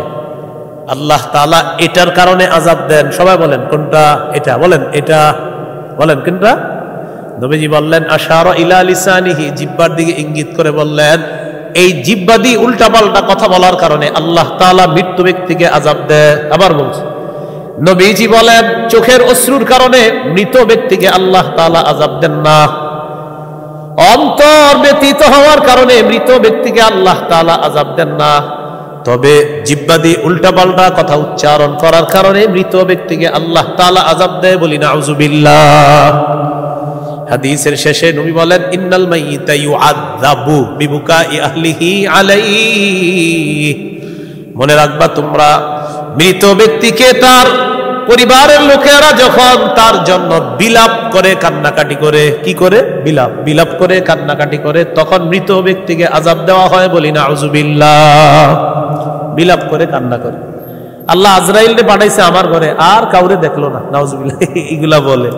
S1: আল্লাহ তাআলা এটার কারণে আযাব দেন। সবাই বলেন কোনটা? এটা বলেন, এটা বলেন কোনটা? নবীজি বললেন, আশারা ইলা লিসানিহি, জিহ্বার দিকে ইঙ্গিত করে বললেন, এই জিহ্বা দিয়ে উল্টাপাল্টা কথা বলার কারণে আল্লাহ তাআলা মৃত্যু ব্যক্তিকে আযাব দেয়। আবার বলছি, নবীজি বলেন চোখের অশ্রুর কারণে মৃত ব্যক্তিকে আল্লাহ তাআলা আযাব দেন না, অন্তর ব্যতীত হওয়ার কারণে মৃত ব্যক্তিকে আল্লাহ তাআলা আযাব দেন না। তবে জিহ্বা দিয়ে উল্টাপাল্টা কথা উচ্চারণ করার কারণে মৃত ব্যক্তিকে আল্লাহ তাআলা আযাব দেয়। বলি নাউযুবিল্লাহ। হাদিসের শেষে নবী বলেন ইন্নাল মাইয়িতা ইউআযাবু বিবুকাই আহলিহি আলাইহি, মনে রাখবা তোমরা মৃত ব্যক্তিকে তার পরিবারের লোকেরা যখন তার জন্য বিলাপ করে কান্নাকাটি করে, কি করে? বিলাপ করে কান্নাকাটি করে, তখন মৃত ব্যক্তিকে আযাব দেওয়া হয়। বলি নাউযুবিল্লাহ। বিলাপ করে কান্না করে। আল্লাহ আজরাইলকে পাঠাইছে আমার ঘরে, আর কাউরে দেখলো না, নাউযুবিল্লাহ এগুলা বলে।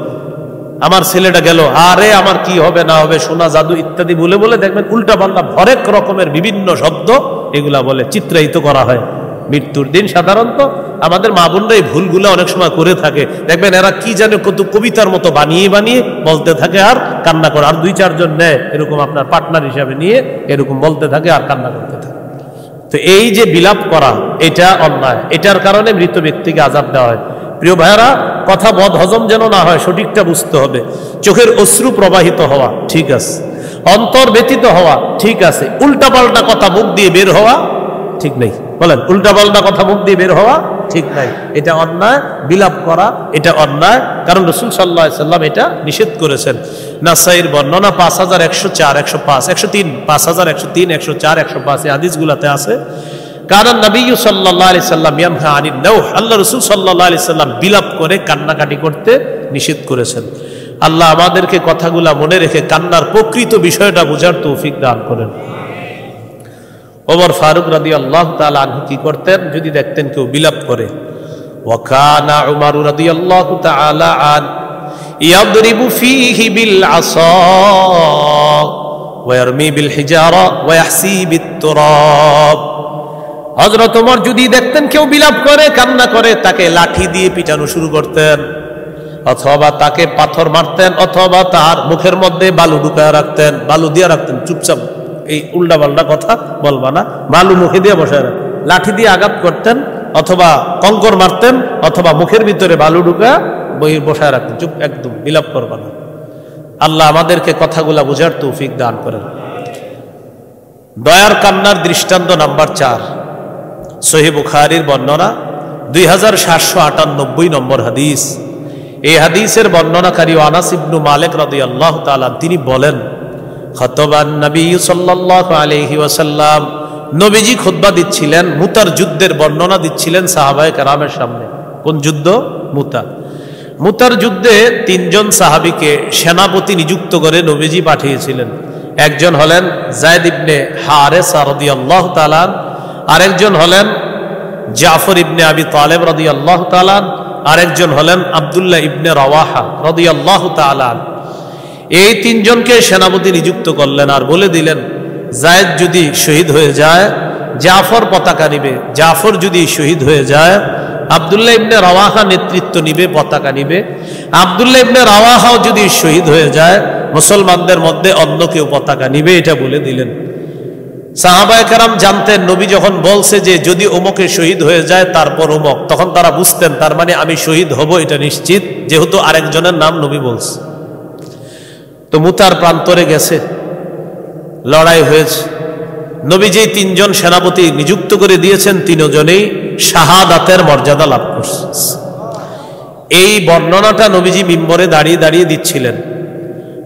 S1: আমার ছেলেটা গেল, আরে আমার কি হবে না হবে, সোনা জাদু ইত্যাদি বলে বলে দেখবেন উল্টা পাল্টা হরেক রকমের বিভিন্ন শব্দ এগুলা বলে চিত্রায়িত করা হয় মৃত্যুর দিন। সাধারণত আমাদের মা বোনরা এই ভুলগুলো অনেক সময় করে থাকে, দেখবেন এরা কি জানে কত কবিতার মতো বানিয়ে বানিয়ে বলতে থাকে আর কান্না করে, আর দুই চারজন নেয় এরকম আপনার পার্টনার হিসাবে নিয়ে এরকম বলতে থাকে আর কান্না করতে থাকে। তো এই যে বিলাপ করা এটা অন্যায়, এটার কারণে মৃত ব্যক্তিকে আযাব দেওয়া হয়। প্রিয় ভাইয়েরা, কথা বদ হজম যেন না হয় সঠিকটা বুঝতে হবে। চোখের অশ্রু প্রবাহিত হওয়া ঠিক আছে, অন্তর ব্যতীত হওয়া ঠিক আছে, উল্টাপাল্টা কথা মুখ দিয়ে বের হওয়া ঠিক নেই। বলেন, উল্টাপাল্টা কথা মুখ দিয়ে বের হওয়া ঠিক নাই, এটা অন্যায়। বিলাপ করা এটা অন্যায়, কারণ রাসূল সাল্লাল্লাহু আলাইহি সাল্লাম এটা নিষেধ করেছেন। নাসাইর বর্ণনা 5104, 105, 103, 5103, 104, 105 এই হাদিসগুলোতে আছে। কারণ নবী সাল্লাল্লাহু আলাইহি সাল্লাম ইয়ানহা আনিন নাওহ, আল্লাহ রাসূল সাল্লাল্লাহু আলাইহি সাল্লাম বিলাপ করে কান্নাকাটি করতে নিষেধ করেছেন। আল্লাহ আমাদেরকে কথাগুলা মনে রেখে কান্নার প্রকৃত বিষয়টা বোঝার তৌফিক দান করেন। ওমর ফারুক রাদিয়াল্লাহু তাআলা আনহু কি করতেন? যদি দেখতেন কেউ বিলাপ করে, ওয়া কানা উমর রাদিয়াল্লাহু তাআলা আন ইয়াদরিবু ফীহি বিল আসা ওয়া ইয়ারমি বিল হিজারা ওয়া ইয়াহসি বিত তুরাব। হযরত ওমর যদি দেখতেন কেউ বিলাপ করে কান্না করে, তাকে লাঠি দিয়ে পিটানো শুরু করতেন, অথবা তাকে পাথর মারতেন, অথবা তার মুখের মধ্যে বালু ঢুকায় রাখতেন, বালু দিয়ে রাখতেন, চুপচাপ এই উল্টা পাল্টা কথা বলবা না, বালু মুখে দিয়ে বসায় রাখতেন, লাঠি দিয়ে আঘাত করতেন, অথবা কঙ্কর মারতেন, অথবা মুখের ভিতরে বালু ঢুকা বসায় রাখতেন, চুপ, একদম বিলাপ করবা না। আল্লাহ আমাদেরকে কথাগুলা বুঝার তৌফিক দান করেন। দয়ার কান্নার দৃষ্টান্ত নাম্বার 4, সহিহ বুখারীর বর্ণনা 2798 নম্বর হাদিস। এই হাদিসের বর্ণনাকারী আনাস ইবনে মালিক রাদিয়াল্লাহু তাআলা তিনি বলেন, খাতাবান নবী সাল্লাল্লাহু আলাইহি ওয়াসাল্লাম, নবীজি খুতবা দিচ্ছিলেন, মুতার যুদ্ধের বর্ণনা দিচ্ছিলেন সাহাবায়ে কেরামের সামনে। কোন যুদ্ধ? মুতার যুদ্ধে 3 জন সাহাবীকে সেনাপতি নিযুক্ত করে নবীজি পাঠিয়েছিলেন। একজন হলেন যায়েদ ইবনে হারেসা রাদিয়াল্লাহু তাআলা, আরেকজন হলেন জাফর ইবনে আবি তালেব রাদিয়াল্লাহু তাআলা, আরেকজন হলেন আব্দুল্লাহ ইবনে রাওয়াহা রাদিয়াল্লাহু তাআলা। এই 3 জনকে সেনাপতি নিযুক্ত করলেন আর বলে দিলেন, যায়েদ যদি শহীদ হয়ে যায় জাফর পতাকা নিবে, জাফর যদি শহীদ হয়ে যায় আব্দুল্লাহ ইবনে রাওয়াহা নেতৃত্ব নিবে, পতাকা নিবে, আব্দুল্লাহ ইবনে রাওয়াহাও যদি শহীদ হয়ে যায় মুসলমানদের মধ্যে অন্য কেউ পতাকা নিবে, এটা বলে দিলেন। সাহাবায়ে কেরাম জানতেন নবী যখন বলছে যে যদি ওমকে শহীদ হয়ে যায় তারপর ওমক, তখন তারা বুঝতেন তার মানে আমি শহীদ হব এটা নিশ্চিত, যেহেতু আরেকজনের নাম নবী বলছে। তো মুতার প্রান্তরে গেছে, লড়াই হয়েছে। নবী যেই 3 জন সেনাপতি নিযুক্ত করে দিয়েছেন 3 জনেই শাহাদাতের মর্যাদা লাভ করছে। এই বর্ণনাটা নবীজি মিম্বরে দাঁড়িয়ে দাঁড়িয়ে দিচ্ছিলেন।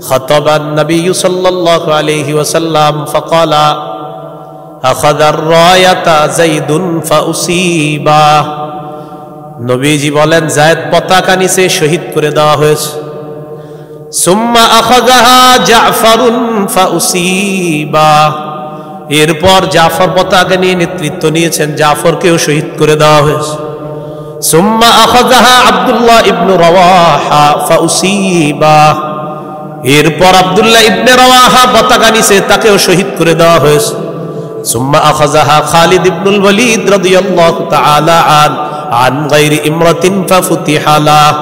S1: খাতাবান নবী সাল্লাল্লাহু আলাইহি ওয়াসাল্লাম ফাকালা আখাযার রায়াতা যাইদুন ফাউসিবা। নবীজি বলেন যায়েদ পতাকা নিচে শহীদ করে দেওয়া হয়েছে। সুম্মা আখাযাহা জাফরুন ফাউসিবা। এরপর জাফর পতাকা নিয়ে নেতৃত্ব নিয়েছেন, জাফরকেও শহীদ করে দেওয়া হয়েছে। সুম্মা আখাযাহা আব্দুল্লাহ ইবনে রাওয়াহা ফাউসিবা। এরপর আব্দুল্লাহ ইবনে রাওয়াহা পতাকা নিচে, তাকেও শহীদ করে দেওয়া হয়েছে। সুম্মা আখাযাহা খালিদ ইবনুল ওয়ালিদ রাদিয়াল্লাহু তাআলা আন গায়রি ইমরাতিন ফাফুতিহা লাহ।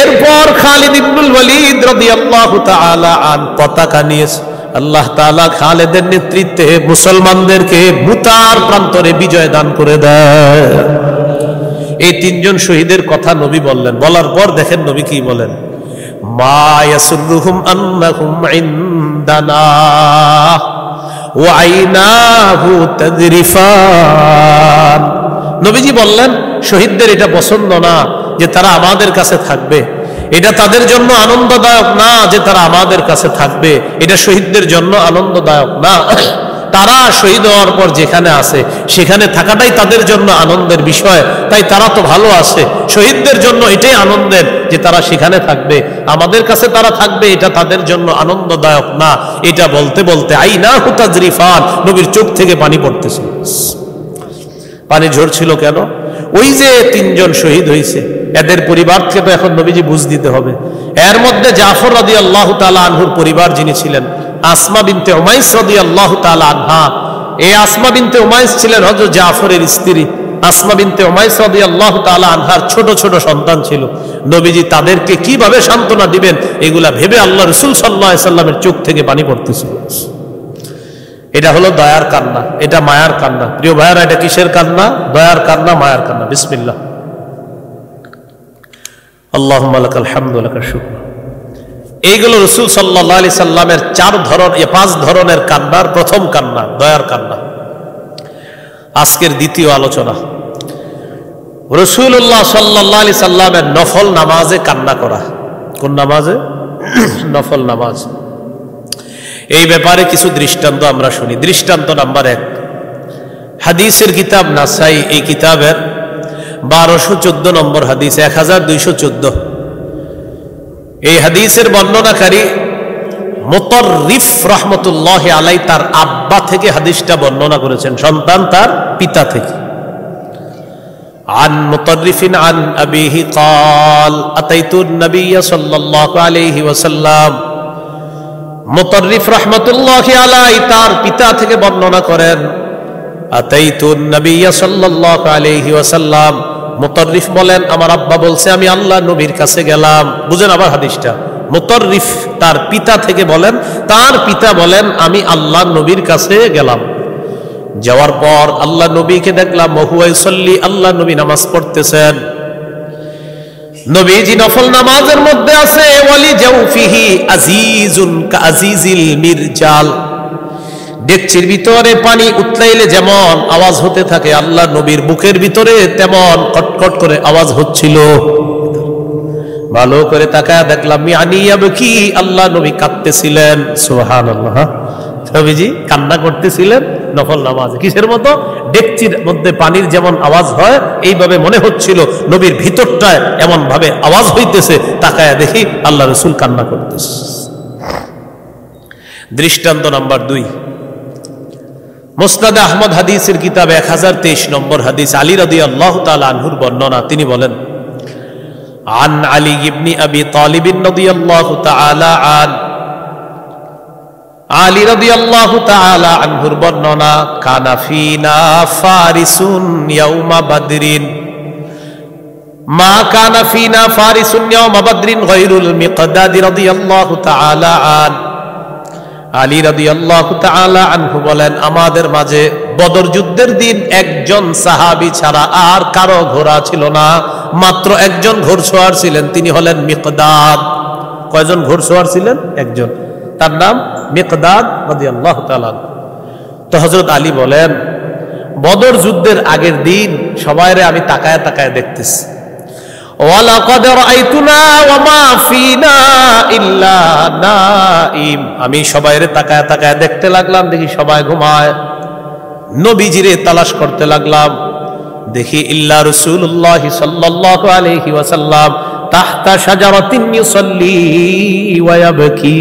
S1: এরপর খালিদ ইবনুল ওয়ালিদ রাদিয়াল্লাহু তাআলা আন পতাকা নিয়েছে। আল্লাহ তাআলা খালিদের নেতৃত্বে মুসলমানদেরকে মুতার প্রান্তরে বিজয় দান করে দেয়। এই 3 জন শহীদের কথা নবী বললেন। বলার পর দেখেন নবী কি বলেন, মা ইয়াসুরুহুম আন্নাহুম ইনদানা ওয়া আইনাহু তাযরিফান। নবীজি বললেন শহীদদের এটা পছন্দ না যে তারা আমাদের কাছে থাকবে, এটা তাদের জন্য আনন্দদায়ক না যে তারা আমাদের কাছে থাকবে, এটা শহীদদের জন্য আনন্দদায়ক না। তারা শহীদ হওয়ার পর যেখানে আছে সেখানে থাকাটাই তাদের জন্য আনন্দের বিষয়, তাই তারা তো ভালো আছে। শহীদদের জন্য এটাই আনন্দের যে তারা সেখানে থাকবে, আমাদের কাছে তারা থাকবে, এটা তাদের জন্য আনন্দদায়ক না। এটা বলতে বলতে আইনা হুতাজরিফান, নবীর চোখ থেকে পানি পড়তেছিল। পানি ঝরছিল কেন? ওই যে তিনজন শহীদ হয়েছে, এদের পরিবারকে তো এখন নবীজি বুঝ দিতে হবে। এর মধ্যে জাফর রাদিয়াল্লাহু তাআলা আনহুর পরিবার যিনি ছিলেন, আসমা বিনতে উমাইস রাদিয়াল্লাহু তাআলা আনহা, এই আসমা বিনতে উমাইস ছিলেন হযরত জাফরের স্ত্রী। আসমা বিনতে উমাইস রাদিয়াল্লাহু তাআলা আনহার ছোট ছোট সন্তান ছিল। নবীজি তাদেরকে কিভাবে সান্ত্বনা দিবেন এগুলা ভেবে আল্লাহ রাসূল সাল্লাল্লাহু আলাইহি সাল্লামের চোখ থেকে পানি পড়তেছিল। এটা হলো দয়ার কান্না, এটা মায়ার কান্না। প্রিয় ভাইয়ারা, এটা কিসের কান্না? দয়ার কান্না, মায়ার কান্না। বিসমিল্লাহ। আল্লাহুম্মা লাকাল হামদু ওয়া লাকাশ শুকর। এইগুলো রাসূল সাল্লাল্লাহু আলাইহি সাল্লামের 5 ধরনের কান্নার প্রথম কান্না, দয়ার কান্না। আজকের দ্বিতীয় আলোচনা, রাসূলুল্লাহ সাল্লাল্লাহু আলাইহি সাল্লামের নফল নামাজে কান্না করা। কোন নামাজে? নফল নামাজ। এই ব্যাপারে কিছু দৃষ্টান্ত আমরা শুনি। দৃষ্টান্ত নাম্বার 1, হাদিসের কিতাব নাসাই, এই কিতাবের 1214 নম্বর হাদিস, 1214। এই হাদিসের বর্ণনাকারী মুতাররিফ রাহমাতুল্লাহি আলাইহি তার আব্বা থেকে হাদিসটা বর্ণনা করেছেন, সন্তান তার পিতা থেকে। আন মুতাররিফিন আন আবিহি قال اتيت النبي صلى الله عليه وسلم। মুতাররিফ রাহমাতুল্লাহি আলাইহি তার পিতা থেকে বর্ণনা করেন, আতাইতুন নবী সাল্লাল্লাহু আলাইহি ওয়াসাল্লাম। মুতাররিফ বলেন, আমার আব্বা বলছে আমি আল্লাহ নবীর কাছে গেলাম। বুঝেন আবার হাদিসটা, মুতাররিফ তার পিতা থেকে বলেন, তার পিতা বলেন আমি আল্লাহ নবীর কাছে গেলাম। যাওয়ার পর আল্লাহ নবীকে দেখলাম, ওহুয়া ইউসাল্লি, আল্লাহ নবী নামাজ পড়তেছেন। নবীজি নফল নামাজের মধ্যে আছে, ওয়ালি জাওফিহি আজিজুন কাআজিজিল মিরজাল। ডেকচির ভিতরে পানি উতলাইলে যেমন আওয়াজ হতে থাকে, আল্লাহ নবীর বুকের ভিতরে তেমন কটকট করে আওয়াজ হচ্ছিল। ভালো করে তাকায় দেখলাম, মিআনি ইয়াবকি, আল্লাহ নবী কাঁদতেছিলেন। সুবহানাল্লাহ, নবীজি কান্না করতেছিলেন নফল নামাজে। কিসের মতো? ডেকচির মধ্যে পানির যেমন আওয়াজ হয়, এইভাবে মনে হচ্ছিল নবীর ভিতরটায় এমন ভাবে আওয়াজ হইতেছে। তাকায় দেখি আল্লাহ রাসূল কান্না করতেছে। দৃষ্টান্ত নাম্বার 2, মুসনাদ আহমদ হাদিসের কিতাব 1023 নম্বর হাদিস, আলী রাদিয়াল্লাহু তাআলা আনহুর বর্ণনা। তিনি বলেন, আন আলী ইবনে আবি তালিব রাদিয়াল্লাহু তাআলা আন, আলী রাদিয়াল্লাহু তাআলা আনহুর বর্ণনা, কানা ফিনা ফারিসুন ইয়াউমা বাদরিন, মা কানা ফিনা ফারিসুন ইয়াউমা বাদরিন গায়রুল মিকদাদ রাদিয়াল্লাহু তাআলা আন। আলী রাদিয়াল্লাহু তাআলা আনহু বলেন, আমাদের মাঝে বদর যুদ্ধের দিন একজন সাহাবী ছাড়া আর কারো ঘোড়া ছিল না, মাত্র একজন ঘোড়সওয়ার ছিলেন, তিনি হলেন মিকদাদ। কয়জন ঘোড়সওয়ার ছিলেন? একজন, তার নাম মিকদাদ রাদিয়াল্লাহু তাআলা। তো হযরত আলী বলেন, বদর যুদ্ধের আগের দিন সবাইরে আমি তাকায় তাকায় দেখতেছি। ওয়ালাকাদ রাআইতুনা ওয়া মা ফিনা ইল্লা নাইম, আমি সবাইরে তাকায় তাকায় দেখতে লাগলাম, দেখি সবাই ঘুমায়। নবীজিরে তালাশ করতে লাগলাম, দেখি ইল্লা রাসূলুল্লাহ সাল্লাল্লাহু আলাইহি ওয়াসাল্লাম তাহতা শাজারাতিন ইউসাল্লি ওয়া ইয়াবকি।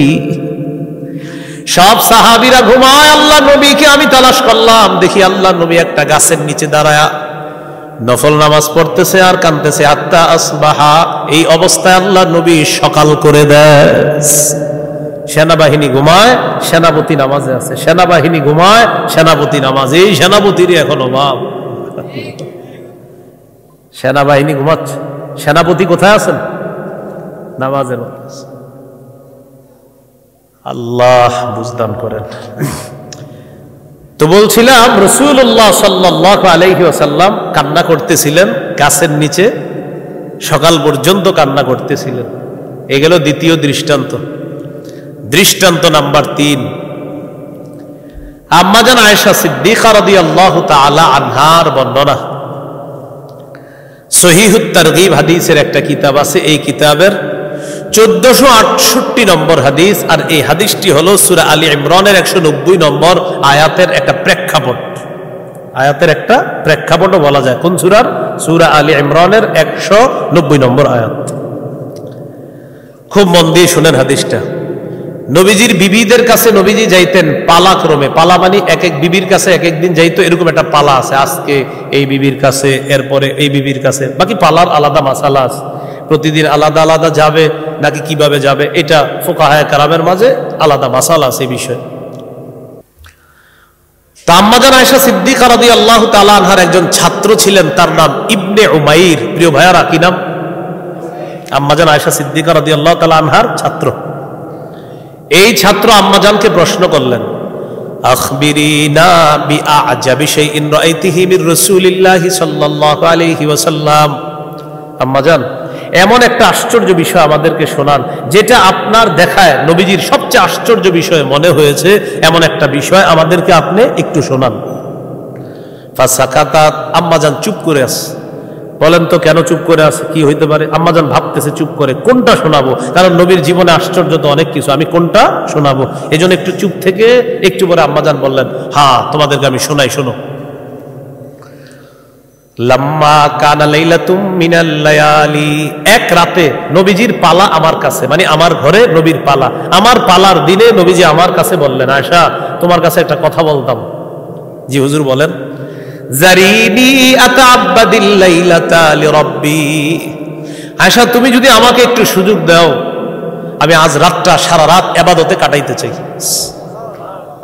S1: সব সাহাবীরা ঘুমায়, আল্লাহ নবীকে আমি তালাশ করলাম, দেখি আল্লাহ নবী একটা গাছের নিচে দাঁড়ায়া নফল নামাজ পড়তেছে আর কাঁদতেছে। হাত্তা আসবাহা, এই অবস্থায় আল্লাহ নবী সকাল করে দেয়। সেনাবাহিনী ঘুমায়, সেনাপতি নামাজে আছে। সেনাবাহিনী ঘুমায়, সেনাপতি নামাজে। এই সেনাপতিরই এখন অভাব। সেনাবাহিনী ঘুমাচ্ছে, সেনাপতি কোথায় আছেন? নামাজের মধ্যে। আল্লাহ বুঝদান করেন। তো বলছিলাম, রাসূলুল্লাহ সাল্লাল্লাহু আলাইহি ওয়াসাল্লাম কান্না করতেছিলেন গাছের নিচে, সকাল পর্যন্ত কান্না করতেছিলেন। এই গেল দ্বিতীয় দৃষ্টান্ত। দৃষ্টান্ত নাম্বার 3, আম্মাজান আয়েশা সিদ্দিকা রাদিয়াল্লাহু তাআলা আনহার বর্ণনা। সহিহুত তারগীব হাদিসের একটা কিতাব আছে, এই কিতাবের 1468 নম্বর হাদিস, আর এই হাদিসটি হলো সূরা আলী ইমরানের 190 নম্বর আয়াতের একটা প্রেক্ষাপট। আয়াতের একটা প্রেক্ষাপটও বলা যায়। কোন সূরার? সূরা আলী ইমরানের 190 নম্বর আয়াত। খুব মন দিয়ে শুনেন হাদিসটা। নবীজির বিবিদের কাছে নবীজি যাইতেন পালাক্রমে। পালা মানে এক এক বিবির কাছে এক এক দিন যাইতো, এরকম একটা পালা আছে। আজকে এই বিবির কাছে, এরপরে এই বিবির কাছে, বাকি পালার আলাদা মাসালা আছে। প্রতিদিন আলাদা আলাদা যাবে নাকি কিভাবে যাবে, এটা ফুকাহায়ে কেরামের মাঝে আলাদা মাসালা আছে এই বিষয়ে। তা আম্মাজান আয়েশা সিদ্দিকা রাদিয়াল্লাহু তাআলা আনহার একজন ছাত্র ছিলেন, তার নাম ইবনে উমাইর। প্রিয় ভাইয়ারা, কি নাম? আম্মাজান আয়েশা সিদ্দিকা রাদিয়াল্লাহু তাআলা আনহার ছাত্র। এই ছাত্র আম্মাজানকে প্রশ্ন করলেন, আখবিরিনা বিআজাবি শাইইন রাআইতিহি মির রাসূলিল্লাহি সাল্লাল্লাহু আলাইহি ওয়াসাল্লাম। আম্মাজান, এমন একটা আশ্চর্য বিষয় আমাদেরকে শোনান যেটা আপনার দেখায় নবীজির সবচেয়ে আশ্চর্য বিষয় মনে হয়েছে, এমন একটা বিষয় আমাদেরকে আপনি একটু শোনান। ফাসাকাতাত, আম্মাজান চুপ করে আছে। বলেন তো কেন চুপ করে আছে? কি হইতে পারে? আম্মাজান ভাবতেছে চুপ করে কোনটা শোনাবো, কারণ নবীর জীবনে আশ্চর্য তো অনেক কিছু, আমি কোনটা শোনাবো? এই জন্য একটু চুপ থেকে একটু পরে আম্মাজান বললেন, হ্যাঁ তোমাদেরকে আমি শোনাই, শোনো। লাম্মা কানা লাইলাতুম মিনাল লায়ালি, এক রাতে নবীজির পালা আমার কাছে, মানে আমার ঘরে নবীর পালা। আমার পালার দিনে নবীজি আমার কাছে বললেন, আয়েশা তোমার কাছে একটা কথা বলতাম। জি হুজুর বলেন। জারিনি আতাআব্বাদিল লাইলাতা লিরাব্বি, আয়েশা তুমি যদি আমাকে একটু সুযোগ দাও, আমি আজ রাতটা সারা রাত ইবাদতে কাটাইতে চাই।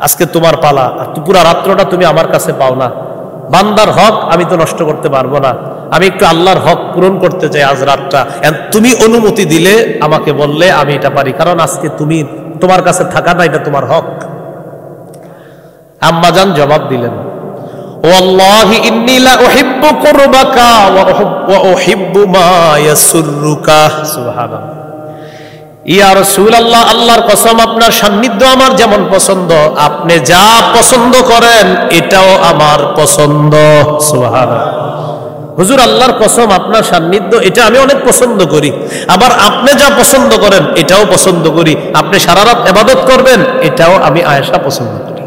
S1: আজকে তোমার পালা, আর পুরো রাত্রটা তুমি আমার কাছে পাও না। বান্দার হক আমি তো নষ্ট করতে পারবো না, আমি একটু আল্লাহর হক পূরণ করতে চাই আজ রাতটা। তুমি অনুমতি দিলে, আমাকে বললে আমি এটা পারি, কারণ আজকে তুমি তোমার কাছে থাকাটা এটা তোমার হক। আম্মাজান জবাব দিলেন, ওয়াল্লাহি ইন্নী লা উহিব্বু কুরবাকা ওয়া উহিব্বু মা ইয়াসুররুকা। সুবহানাল্লাহ। ইয়া রাসূলুল্লাহ, আল্লাহর কসম আপনার সান্নিধ্য আমার যেমন পছন্দ, আপনি যা পছন্দ করেন এটাও আমার পছন্দ। সুবহানাল্লাহ। হুজুর আল্লাহর কসম আপনার সান্নিধ্য এটা আমি অনেক পছন্দ করি, আবার আপনি যা পছন্দ করেন এটাও পছন্দ করি। আপনি সারা রাত ইবাদত করবেন এটাও আমি আয়েশা পছন্দ করি।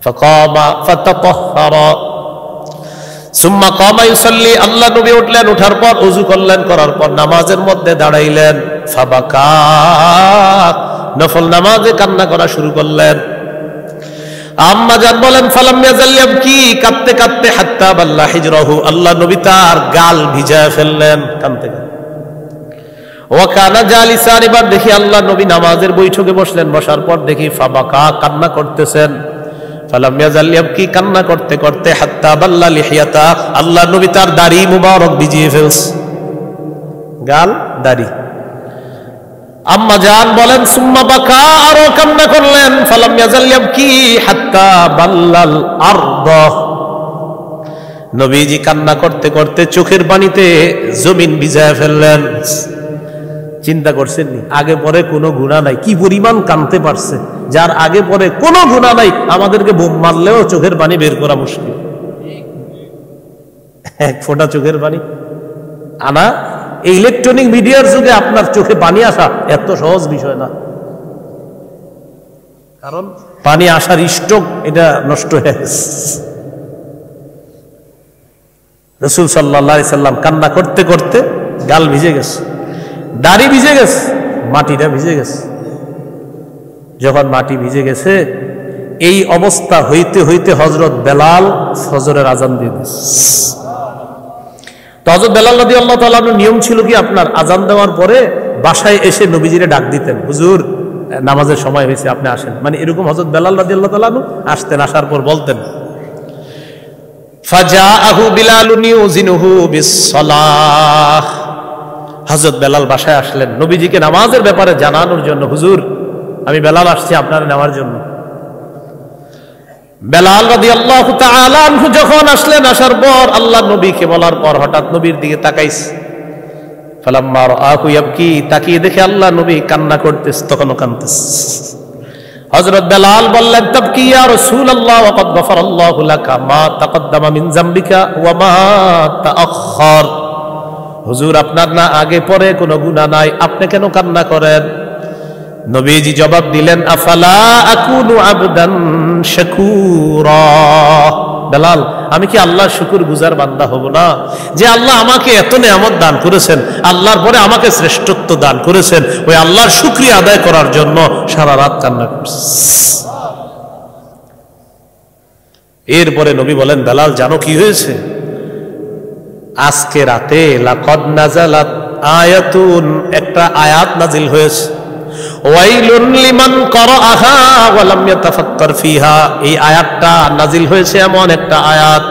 S1: ফাকামা ফাতাতাহহারা সুম্মা কামা ইউসাল্লি, আল্লাহ নবী উঠলেন, উঠার পর ওযু করলেন, করার পর নামাজের মধ্যে দাঁড়াইলেন। ফাবাকা, নফল নামাজে কান্না করা শুরু করলেন। আম্মাজান বলেন, ফালাম ইয়াজাল ইয়াবকি, কাঁদতে কাঁদতে হাত্তা বাল্লা হিজরাহু, আল্লাহ নবী তার গাল ভিজায় ফেললেন কাঁদতে কাঁদতে। ওয়া কানা জালিসান, এবার দেখি আল্লাহ নবী নামাজের বৈঠকে বসলেন, বসার পর দেখি ফাবাকা, কান্না করতেছেন। ফালাম ইয়াজাল ইয়াবকি, কান্না করতে করতে হাত্তা বাল্লা লিহিয়াতা, আল্লাহ নবী তার দাড়ি মুবারক ভিজিয়ে ফেলছে, গাল দাড়ি। আম্মাজান বলেন, সুম্মা বাকা, আরো কান্না করলেন। ফালাম ইয়াজাল ইয়াবকি হাত্তা বাল্লাল আরদ, নবীজি কান্না করতে করতে চোখের পানিতে জমিন ভিজায় ফেললেন। চিন্তা করছেন নি, আগে পরে কোনো গুনাহ নাই, কি পরিমাণ কাঁদতে পারছে। যার আগে পরে কোনো গুনাহ নাই, আমাদেরকে বোম মারলেও চোখের পানি বের করা মুশকিল। এক ফোঁটা চোখের পানি আনা, এই ইলেকট্রনিক মিডিয়ার যুগে আপনার চোখে পানি আসা এত সহজ বিষয় না, কারণ পানি আসার স্টক এটা নষ্ট হয়ে গেছে। রাসূল সাল্লাল্লাহু আলাইহি সাল্লাম কান্না করতে করতে গাল ভিজে গেছে, দাড়ি ভিজে গেছে, মাটিটা ভিজে গেছে। যখন মাটি ভিজে গেছে, এই অবস্থা হইতে হইতে হযরত বেলাল ফজরের আজান দিয়ে দিয়েছে। তো হযরত বেলাল রাদিয়াল্লাহু তাআলা আনহু নিয়ম ছিল কি, আপনার আজান দেওয়ার পরে বাসায় এসে নবীজিরে ডাক দিতেন, হুজুর নামাজের সময় হয়েছে আপনি আসেন, মানে এরকম হযরত বেলাল রাদিয়াল্লাহু তাআলা আনহু আসতেন। আসার পর বলতেন, ফাজাআহু বিলালুন ইউজিনুহু বিস-সালাহ, হযরত বেলাল বাসায় আসলেন নবীজিকে নামাজের ব্যাপারে জানানোর জন্য, হুজুর আমি বেলাল আসছি আপনার নেওয়ার জন্য। বেলাল রাদিয়াল্লাহু তাআলা আনহু যখন আসলেন, আসার পর আল্লাহ নবীকে বলার পর হঠাৎ নবীর দিকে তাকাইছে। ফালাম্মা রাআহু ইয়াবকি, তাকিয়ে দেখে আল্লাহ নবী কান্না করতেছে, তখনও কাঁদতেছে। হযরত বেলাল বললেন, তাবকি ইয়া রাসূলুল্লাহ ওয়া ক্বাদ গাফারাল্লাহু লাকা মা তাকদ্দামা মিন যামবিকা ওয়া মা তাআখার। হুজুর আপনার না আগে পরে কোনো গুনাহ নাই, আপনি কেন কান্না করেন? নবীজি জবাব দিলেন, আফালা আকুনু আবদান শাকুরা। বেলাল, আমি কি আল্লাহর শুকরগুজার বান্দা হব না? যে আল্লাহ আমাকে এত নেয়ামত দান করেছেন, আল্লাহর পরে আমাকে শ্রেষ্ঠত্ব দান করেছেন, ওই আল্লাহর শুকরিয়া আদায় করার জন্য সারা রাত কান্না করছি। এরপরে নবী বলেন, বেলাল জানো কি হয়েছে? আজকে রাতে লাকাদ নাযালাত আয়াতুন, একটা আয়াত নাজিল হয়েছে, ওয়াইলুন লিমান ক্বারাআহা ওয়া লাম ইয়াতাফাক্কার ফিহা। এই আয়াতটা নাজিল হয়েছে এমন একটা আয়াত,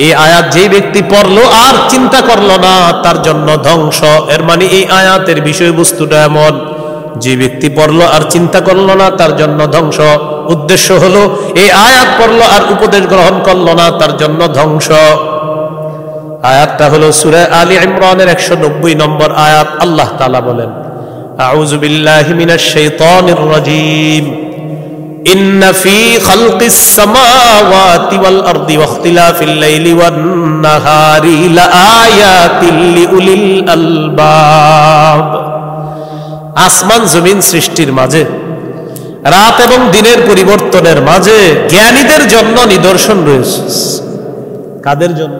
S1: এই আয়াত যে ব্যক্তি পড়লো আর চিন্তা করলো না তার জন্য ধ্বংস। এর মানে এই আয়াতের বিষয়বস্তুটা এমন, যে ব্যক্তি পড়লো আর চিন্তা করলো না তার জন্য ধ্বংস। উদ্দেশ্য হলো এই আয়াত পড়লো আর উপদেশ গ্রহণ করলো না তার জন্য ধ্বংস। আয়াতটা হলো সূরা আলী ইমরানের 190 নম্বর আয়াত। আল্লাহ তাআলা বলেন, আউযু বিল্লাহি মিনাশ শাইতানির রাজীম, ইন্না ফী খালকিস সামাওয়াতি ওয়াল আরদি ওয়াখতিলাফিল লাইলি ওয়ান নাহারি লাআয়াতিল লিউলিল আলবাব। আসমান জমিন সৃষ্টির মাঝে, রাত এবং দিনের পরিবর্তনের মাঝে জ্ঞানীদের জন্য নিদর্শন রয়েছে। কাদের জন্য?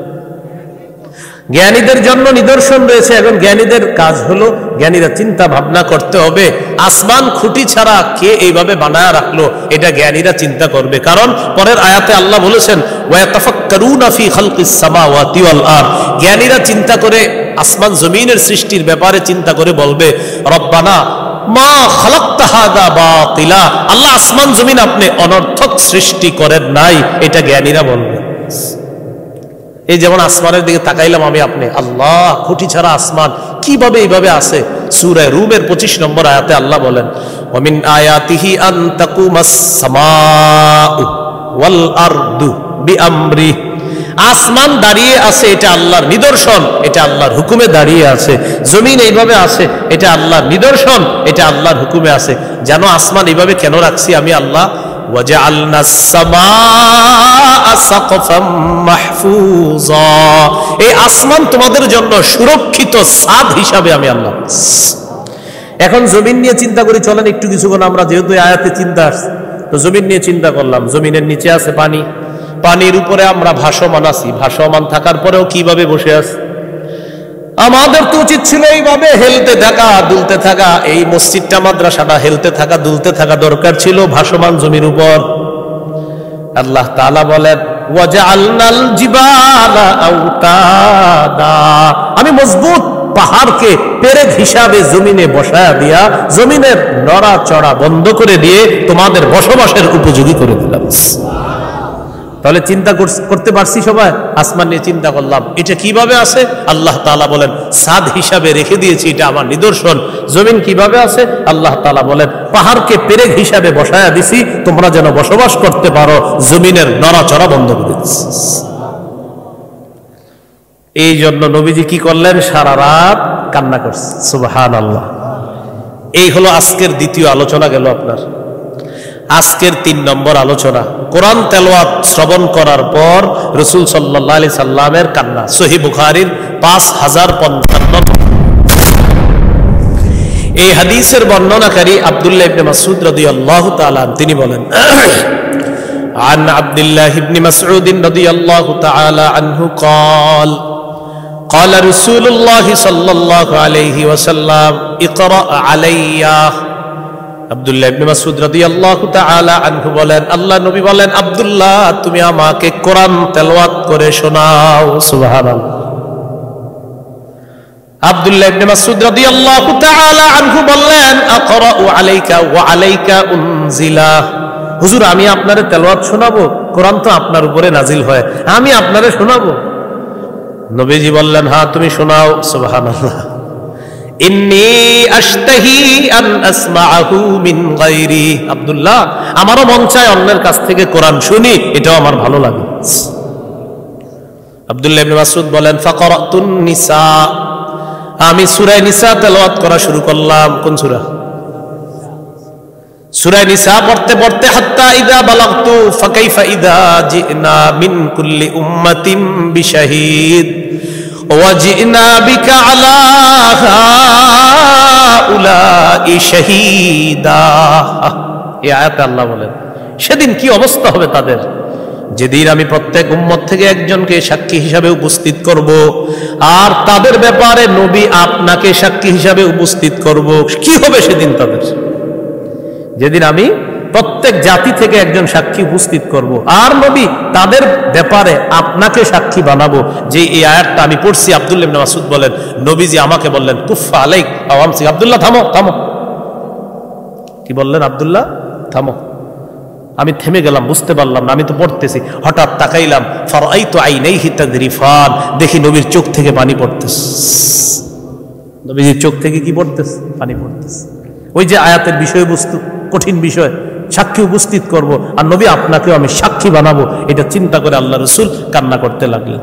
S1: জ্ঞানীদের জন্য নিদর্শন রয়েছে। এবং জ্ঞানীদের কাজ হলো, জ্ঞানীরা চিন্তা ভাবনা করতে হবে, আসমান খুঁটি ছাড়া কে এইভাবে বানায় রাখলো, এটা জ্ঞানীরা চিন্তা করবে। কারণ পরের আয়াতে আল্লাহ বলেছেন, ওয়াতাফাক্কারুনা ফী খালকিস সামাওয়াতি ওয়াল আরদ। জ্ঞানীরা চিন্তা করে আসমান জমিনের সৃষ্টির ব্যাপারে চিন্তা করে বলবে, রব্বানা মা খালাকতা হাযা বাতিলা, আল্লাহ আসমান জমিন আপনি অনর্থক সৃষ্টি করেন নাই, এটা জ্ঞানীরা বলবে। এই যেমন আসমানের দিকে তাকাইলাম আমি আপনি, আল্লাহ খুঁটি ছাড়া আসমান কিভাবে এইভাবে আছে? সূরা রুমের 25 নম্বর আয়াতে আল্লাহ বলেন, ওয়া মিন আয়াতিহি আন তাকুমাস সামাউ ওয়াল আরদু বিআমরি। আসমান দাঁড়িয়ে আছে, এটা আল্লাহর নিদর্শন, এটা আল্লাহর হুকুমে দাঁড়িয়ে আছে। জমিন এইভাবে আছে, এটা আল্লাহর নিদর্শন, এটা আল্লাহর হুকুমে আছে। জানো আসমান এইভাবে কেন রাখছি আমি আল্লাহ? ওয়াজআলনাস সামাআ সাকফাম মাহফুজা, এই আসমান তোমাদের জন্য সুরক্ষিত ছাদ হিসাবে আমি আল্লাহ। এখন জমিন নিয়ে চিন্তা করি, চলেন একটু কিছুক্ষণ আমরা, যেহেতু আয়াতে চিন্তা আসছে তো জমিন নিয়ে চিন্তা করলাম। জমিনের নিচে আছে পানি, পানির উপরে আমরা ভাসমান আছি, ভাসমান থাকার পরেও কিভাবে বসে আছি? আমাদের তো উচিত ছিল এইভাবে হেলতে থাকা, দুলতে থাকা। এই মসজিদটা মাদ্রাসাটা হেলতে থাকা, দুলতে থাকা দরকার ছিল ভাসমান জমির উপর। আল্লাহ তাআলা বলেন, ওয়াজআলনাল জিবালা আওতাদা, আমি মজবুত পাহাড়কে পেরেক হিসাবে জমিনে বসায়া দিয়া জমিনের নড়াচড়া বন্ধ করে দিয়ে তোমাদের বসবাসের উপযোগী করে দিলাম। তাহলে চিন্তা করতে পারছি সবাই? আসমান নিয়ে চিন্তা করলাম, এটা কিভাবে আছে? আল্লাহ তাআলা বলেন, ছাদ হিসাবে রেখে দিয়েছি, এটা আমার নিদর্শন। জমিন কিভাবে আছে? আল্লাহ তাআলা বলেন, পাহাড়কে পেরেক হিসাবে বসায়া দিছি, তোমরা যেন বসবাস করতে পারো, জমিনের নড়াচড়া বন্ধ করে দিচ্ছি। এই জন্য নবীজি কি করলেন? সারা রাত কান্না করছে। সুবহানাল্লাহ। এই হলো আজকের দ্বিতীয় আলোচনা গেল আপনার। আজকের 3 নম্বর আলোচনা, কোরআন তেলাওয়াত শ্রবণ করার পর রাসূল সাল্লাল্লাহু আলাইহি সাল্লামের কান্না। সহিহ বুখারীর 5055। এই হাদিসের বর্ণনাকারী আব্দুল্লাহ ইবনে মাসউদ রাদিয়াল্লাহু তাআলা তিনি বলেন, عن عبد الله بن مسعود رضي الله تعالى عنه قال قال رسول الله صلى الله عليه وسلم اقرأ علي। আব্দুল্লাহ ইবনে মাসউদ রাদিয়াল্লাহু তাআলা আনহু বলেন, আল্লাহ নবী বলেন, আব্দুল্লাহ তুমি আমাকে কোরআন তেলাওয়াত করে শোনাও। সুবহানাল্লাহ। আব্দুল্লাহ ইবনে মাসউদ রাদিয়াল্লাহু তাআলা আনহু বললেন, আকরাউ আলাইকা ওয়া আলাইকা উনজিলা। হুজুর আমি আপনারে তেলাওয়াত শোনাবো? কোরআন তো আপনার উপরে নাজিল হয়, আমি আপনারে শোনাবো? নবীজি বললেন, হ্যাঁ তুমি শোনাও। সুবহানাল্লাহ। ইন্নী আশতাহি আন আসমাআহু মিন গায়রি। আব্দুল্লাহ আমারও মন চায় অন্যের কাছ থেকে কোরআন শুনি, এটাও আমার ভালো লাগে। আব্দুল্লাহ ইবনে মাসউদ বলেন, ফাকরাতুন নিসা, আমি সূরা নিসা তেলাওয়াত করা শুরু করলাম। কোন সূরা? সূরা নিসা পড়তে পড়তে হাত্তা ইযা বালাগতু ফাকাইফা ইযা জিনা মিন কুল্লি উম্মাতিন বিশাহিদ ওয়াজিনা বিকা আলা হাউলাই শাহীদা। এই আয়াতে আল্লাহ বলেন সেদিন কি অবস্থা হবে তাদের, যেদিন আমি প্রত্যেক উম্মত থেকে একজনকে সাক্ষী হিসাবে উপস্থিত করব, আর তাদের ব্যাপারে নবী আপনাকে সাক্ষী হিসাবে উপস্থিত করব। কি হবে সেদিন তাদের? যেদিন আমি প্রত্যেক জাতি থেকে একজন সাক্ষী উপস্থিত করব, আর নবী তাদের ব্যাপারে আপনাকে সাক্ষী বানাবো। যে এই আয়াতটা আমি পড়ছি, আব্দুল্লাহ ইবনে মাসউদ বলেন নবীজি আমাকে বললেন কুফা আলাইক আওয়ামসি, আব্দুল্লাহ থামো থামো। কি বললেন? আব্দুল্লাহ থামো। আমি থেমে গেলাম, বুঝতে পারলাম না, আমি তো পড়তেছি। হঠাৎ তাকাইলাম, ফারাইতু আইনাইহি তাযরিফান, দেখি নবীর চোখ থেকে পানি পড়তেছে। নবীজির চোখ থেকে কি পড়তেছে? পানি পড়তেছে। ওই যে আয়াতের বিষয়বস্তু কঠিন বিষয়, সাক্ষী উপস্থিত করব, আর নবী আপনাকেও আমি সাক্ষী বানাবো, এটা চিন্তা করে আল্লাহ রাসূল কান্না করতে লাগলেন।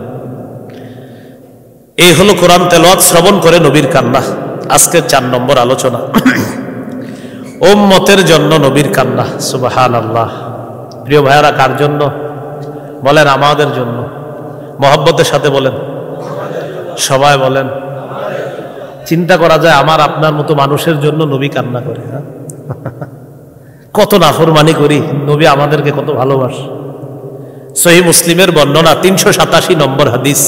S1: এই হলো কোরআন তেলাওয়াত শ্রবণ করে নবীর কান্না। আজকের 4 নম্বর আলোচনা, উম্মতের জন্য নবীর কান্না। সুবহানাল্লাহ। প্রিয় ভাইয়ারা, কার জন্য বলেন? আমাদের জন্য। মহব্বতের সাথে বলেন, সবাই বলেন। চিন্তা করা যায় আমার আপনার মতো মানুষের জন্য নবী কান্না করে। কত নাফরমানি করি, নবী আমাদেরকে কত ভালোবাসে। সহিহ মুসলিমের বর্ণনা 387 নম্বর হাদিস।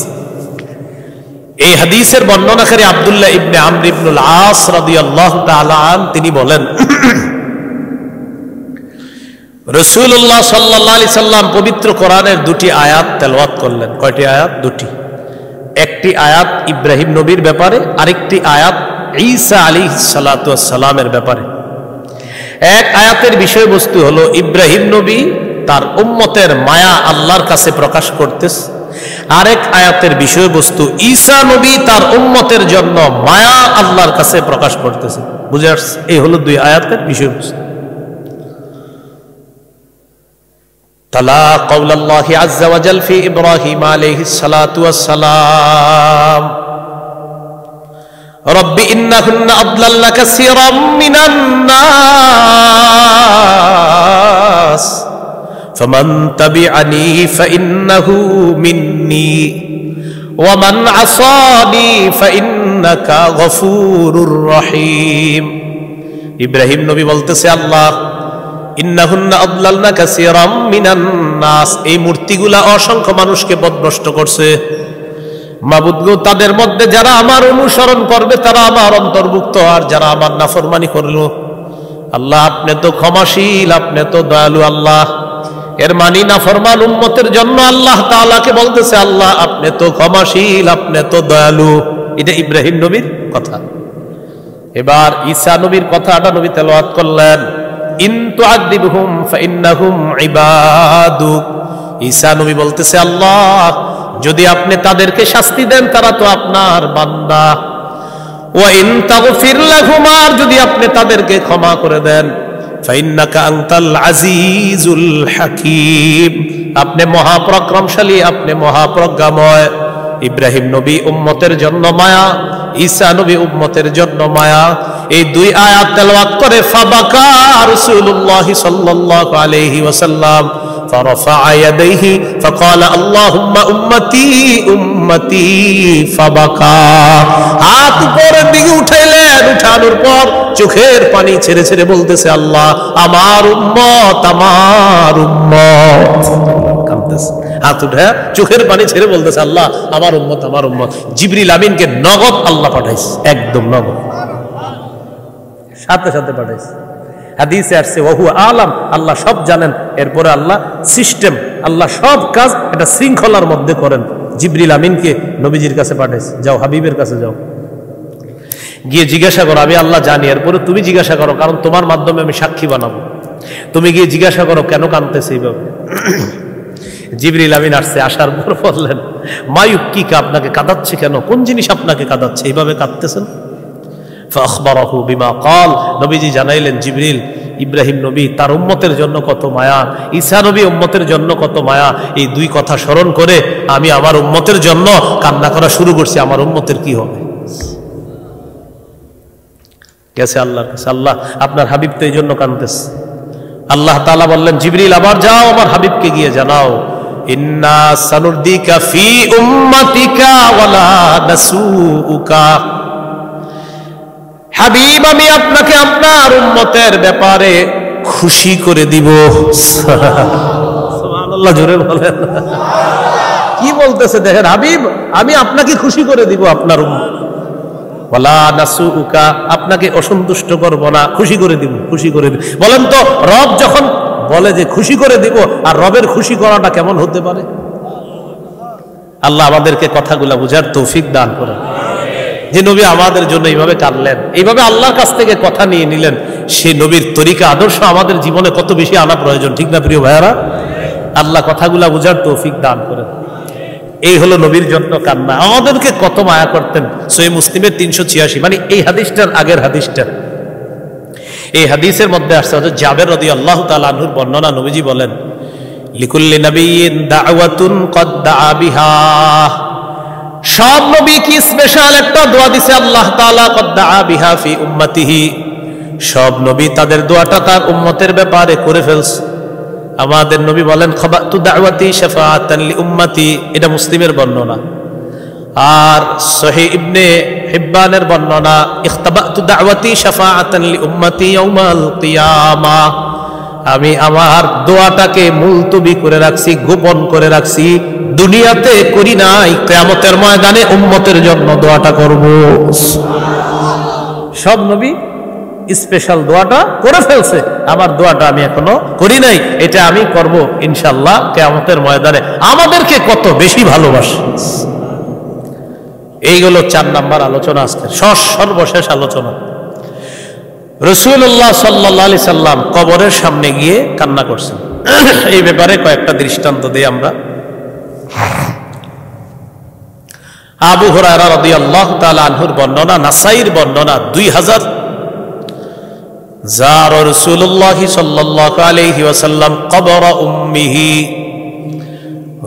S1: এই হাদিসের বর্ণনাকারী আব্দুল্লাহ ইবনে আমর ইবনুল আস রাদিয়াল্লাহু তাআলা আন, তিনি বলেন রাসূলুল্লাহ সাল্লাল্লাহু আলাইহি সাল্লাম পবিত্র কোরআনের 2টি আয়াত তেলাওয়াত করলেন। কয়টি আয়াত? 2টি। একটি আয়াত ইব্রাহিম নবীর ব্যাপারে, আরেকটি আয়াত ঈসা আলাইহিস সালাতু ওয়াস সালামের ব্যাপারে। এক আয়াতের বিষয়বস্তু হলো ইব্রাহিম নবী তার উম্মতের মায়া আল্লাহর কাছে প্রকাশ করতেছে, আরেক আয়াতের বিষয়বস্তু ঈসা নবী তার উম্মতের জন্য মায়া আল্লাহর কাছে প্রকাশ করতেছে। বুঝে আসছে? এই হলো 2 আয়াতের বিষয়বস্তু। তালা কাউলাল্লাহি আযজা ওয়া জাল ফি ইব্রাহিম আলাইহিস সালাতু ওয়াস সালাম রব্বি ইন্নাহুন্না আদলালনা কাসীরাম মিনান নাস ফামান তাবিআনি ফাইন্নাহু মিন্নী ওয়া মান আসানি ফাইন্নাকা গফুরুর রহিম। ইব্রাহিম নবী বলতেছে, আল্লাহ ইন্নাহুন্না আদলালনা কাসীরাম মিনান নাস, এই মূর্তিগুলা অসংখ্য মানুষকে পথভ্রষ্ট করছে। মাবুদ গো, তাদের মধ্যে যারা আমার অনুসরণ করবে তারা আমার অন্তর্ভুক্ত, আর যারা আমার নাফরমানি করলো, আল্লাহ আপনি তো ক্ষমাশীল, আপনি তো দয়ালু। আল্লাহ এর মানি নাফরমান উম্মতের জন্য আল্লাহ তাআলাকে বলতেছে, আল্লাহ আপনি তো ক্ষমাশীল, আপনি তো দয়ালু। এটা ইব্রাহিম নবীর কথা। এবার ঈসা নবীর কথাটা নবী তেলাওয়াত করলেন, ইন তুআযিবহুম ফাইন্নাহুম ইবাদুক। ঈসা নবী বলতেছে, আল্লাহ যদি আপনি তাদেরকে শাস্তি দেন তারা তো আপনার বান্দা, ওয়া ইন তাগফির লাহুম, আর যদি আপনি তাদেরকে ক্ষমা করে দেন, ফাইন্নাকা আনতাল আজিজুল হাকীম, আপনি মহাপরাক্রমশালী, আপনি মহাপ্রজ্ঞাময়। ইব্রাহিম নবী উম্মতের জন্য মায়া, ঈসা নবী উম্মতের জন্য মায়া। এই 2 আয়াত তেলাওয়াত করে ফাবাকা রাসূলুল্লাহ সাল্লাল্লাহু আলাইহি ওয়াসাল্লাম فرفع يديه فقال اللهم امتي امتي فبكى। হাত উপরের দিকে উঠাইলেন, উঠানোর পর চোখের পানি ছেড়ে ছেড়ে বলতেছে, আল্লাহ আমার উম্মত, আমার উম্মত। কাঁদতেছে, হাত উঠে চোখের পানি ছেড়ে বলতেছে, আল্লাহ আমার উম্মত, আমার উম্মত। জিবরিল আমিনকে নগদ আল্লাহ পাঠাইছে, একদম নগদ, সাথে সাথে পাঠাইছে। হাদিসে আসছে ওয়া হুয়া আলাম, আল্লাহ সব জানেন। এরপরে আল্লাহ সিস্টেম, আল্লাহ সব কাজ এটা শৃঙ্খলার মধ্যে করেন। জিবরিল আমিনকে নবীজির কাছে পাঠাইছে, যাও হাবিবের কাছে যাও, গিয়ে জিজ্ঞাসা করো, আমি আল্লাহ জানি। এরপরে তুমি জিজ্ঞাসা করো, কারণ তোমার মাধ্যমে আমি সাক্ষী বানাবো। তুমি গিয়ে জিজ্ঞাসা করো কেন কাঁদতেছে এইভাবে। জিবরিল আমিন আসছে, আসার পর বললেন, মায়ুক্কিকা, আপনাকে কাঁদাচ্ছে কেন, কোন জিনিস আপনাকে কাঁদাচ্ছে, এইভাবে কাঁদতেছেন? ফাখবারাহু বিমা ক্বাল, নবীজি জানাইলেন, জিবরিল ইব্রাহিম নবী তার উম্মতের জন্য কত মায়া, ঈসা নবী উম্মতের জন্য কত মায়া। এই 2 কথা স্মরণ করে আমি আমার উম্মতের জন্য কান্না করা শুরু করছি। আমার উম্মতের কি হবে? গেছে আল্লাহর কাছে, আল্লাহ আপনার হাবিব তো এই জন্য কাঁদতেছে। আল্লাহ তাআলা বললেন, জিবরিল আবার যাও, আমার হাবিবকে গিয়ে জানাও ইন্না সানুরদিকা ফি উম্মাতিকা ওয়ালা নাসুউকা। হাবিব আমি আপনাকে আপনার উম্মতের ব্যাপারে খুশি করে দিব। সুবহানাল্লাহ, জোরে বলেন। কি বলতেছে দেখেন, হাবিব আমি আপনাকে খুশি করে দিব আপনার উম্মত, ওয়ালা নাসুউকা আপনাকে অসন্তুষ্ট করব না, খুশি করে দিব, খুশি করে দিব। বলেন তো রব যখন বলে যে খুশি করে দিব, আর রবের খুশি করাটা কেমন হতে পারে? আল্লাহ আমাদেরকে কথাগুলা বুঝার তৌফিক দান করেন। যে নবী আমাদের জন্য এইভাবে কাঁদলেন, এইভাবে আল্লাহর কাছ থেকে কথা নিয়ে নিলেন, সেই নবীর তরিকা আদর্শ আমাদের জীবনে কত বেশি আনা প্রয়োজন, ঠিক না প্রিয় ভাইয়ারা? আল্লাহ কথাগুলা বুঝার তৌফিক দান করেন। এই হলো নবীর জন্য কান্না। আমাদেরকে কত মায়া করতেন। সহিহ মুসলিমের 386, মানে এই হাদিসটার আগের হাদিসটা, এই হাদিসের মধ্যে আসছে হযরত জাবের রাদিয়াল্লাহু তাআলা আনহুর বর্ণনা। নবীজি বলেন, লিকুল্লি নাবিয়্যিন দাওয়াতুন কদ দাআ বিহা। সব নবী কি স্পেশাল একটা দোয়া দিছে আল্লাহ তাআলা, কদ দাআ বিহা ফি উম্মতিহি। সব নবী তাদের দোয়াটা তার উম্মতের ব্যাপারে করে ফেলছে। আমাদের নবী বলেন, খাবাতু দাওয়াতি শাফাআতান লি উম্মতি, এটা মুসলিমের বর্ণনা। আর সহিহ ইবনে হিব্বানের বর্ণনা, ইখতাবাতু দাওয়াতি শাফাআতান লি উম্মতি ইয়াউমাল কিয়ামা। আমি আমার দোয়াটাকে মুলতবি করে রাখছি, গোপন করে রাখছি, দুনিয়াতে করি নাই, কিয়ামতের ময়দানে উম্মতের জন্য দোয়াটা করব। সব নবী স্পেশাল দোয়াটা করে ফেলছে, আমার দোয়াটা আমি এখনো করি নাই, এটা আমি করব ইনশাআল্লাহ কিয়ামতের ময়দানে। আমাদেরকে কত বেশি ভালোবাসে। এইগুলো 4 নাম্বার আলোচনা, আজকে সর্বশেষ আলোচনা। রাসূলুল্লাহ সাল্লাল্লাহু আলাইহি সাল্লাম কবরের সামনে গিয়ে কান্না করছেন। এই ব্যাপারে কয়েকটা দৃষ্টান্ত দিই আমরা। আবু হুরায়রা রাদিয়াল্লাহু তাআলা আনহুর বর্ণনা, নাসাইর বর্ণনা 2000, যার রাসূলুল্লাহ সাল্লাল্লাহু আলাইহি ওয়াসাল্লাম কবর উম্মিহি।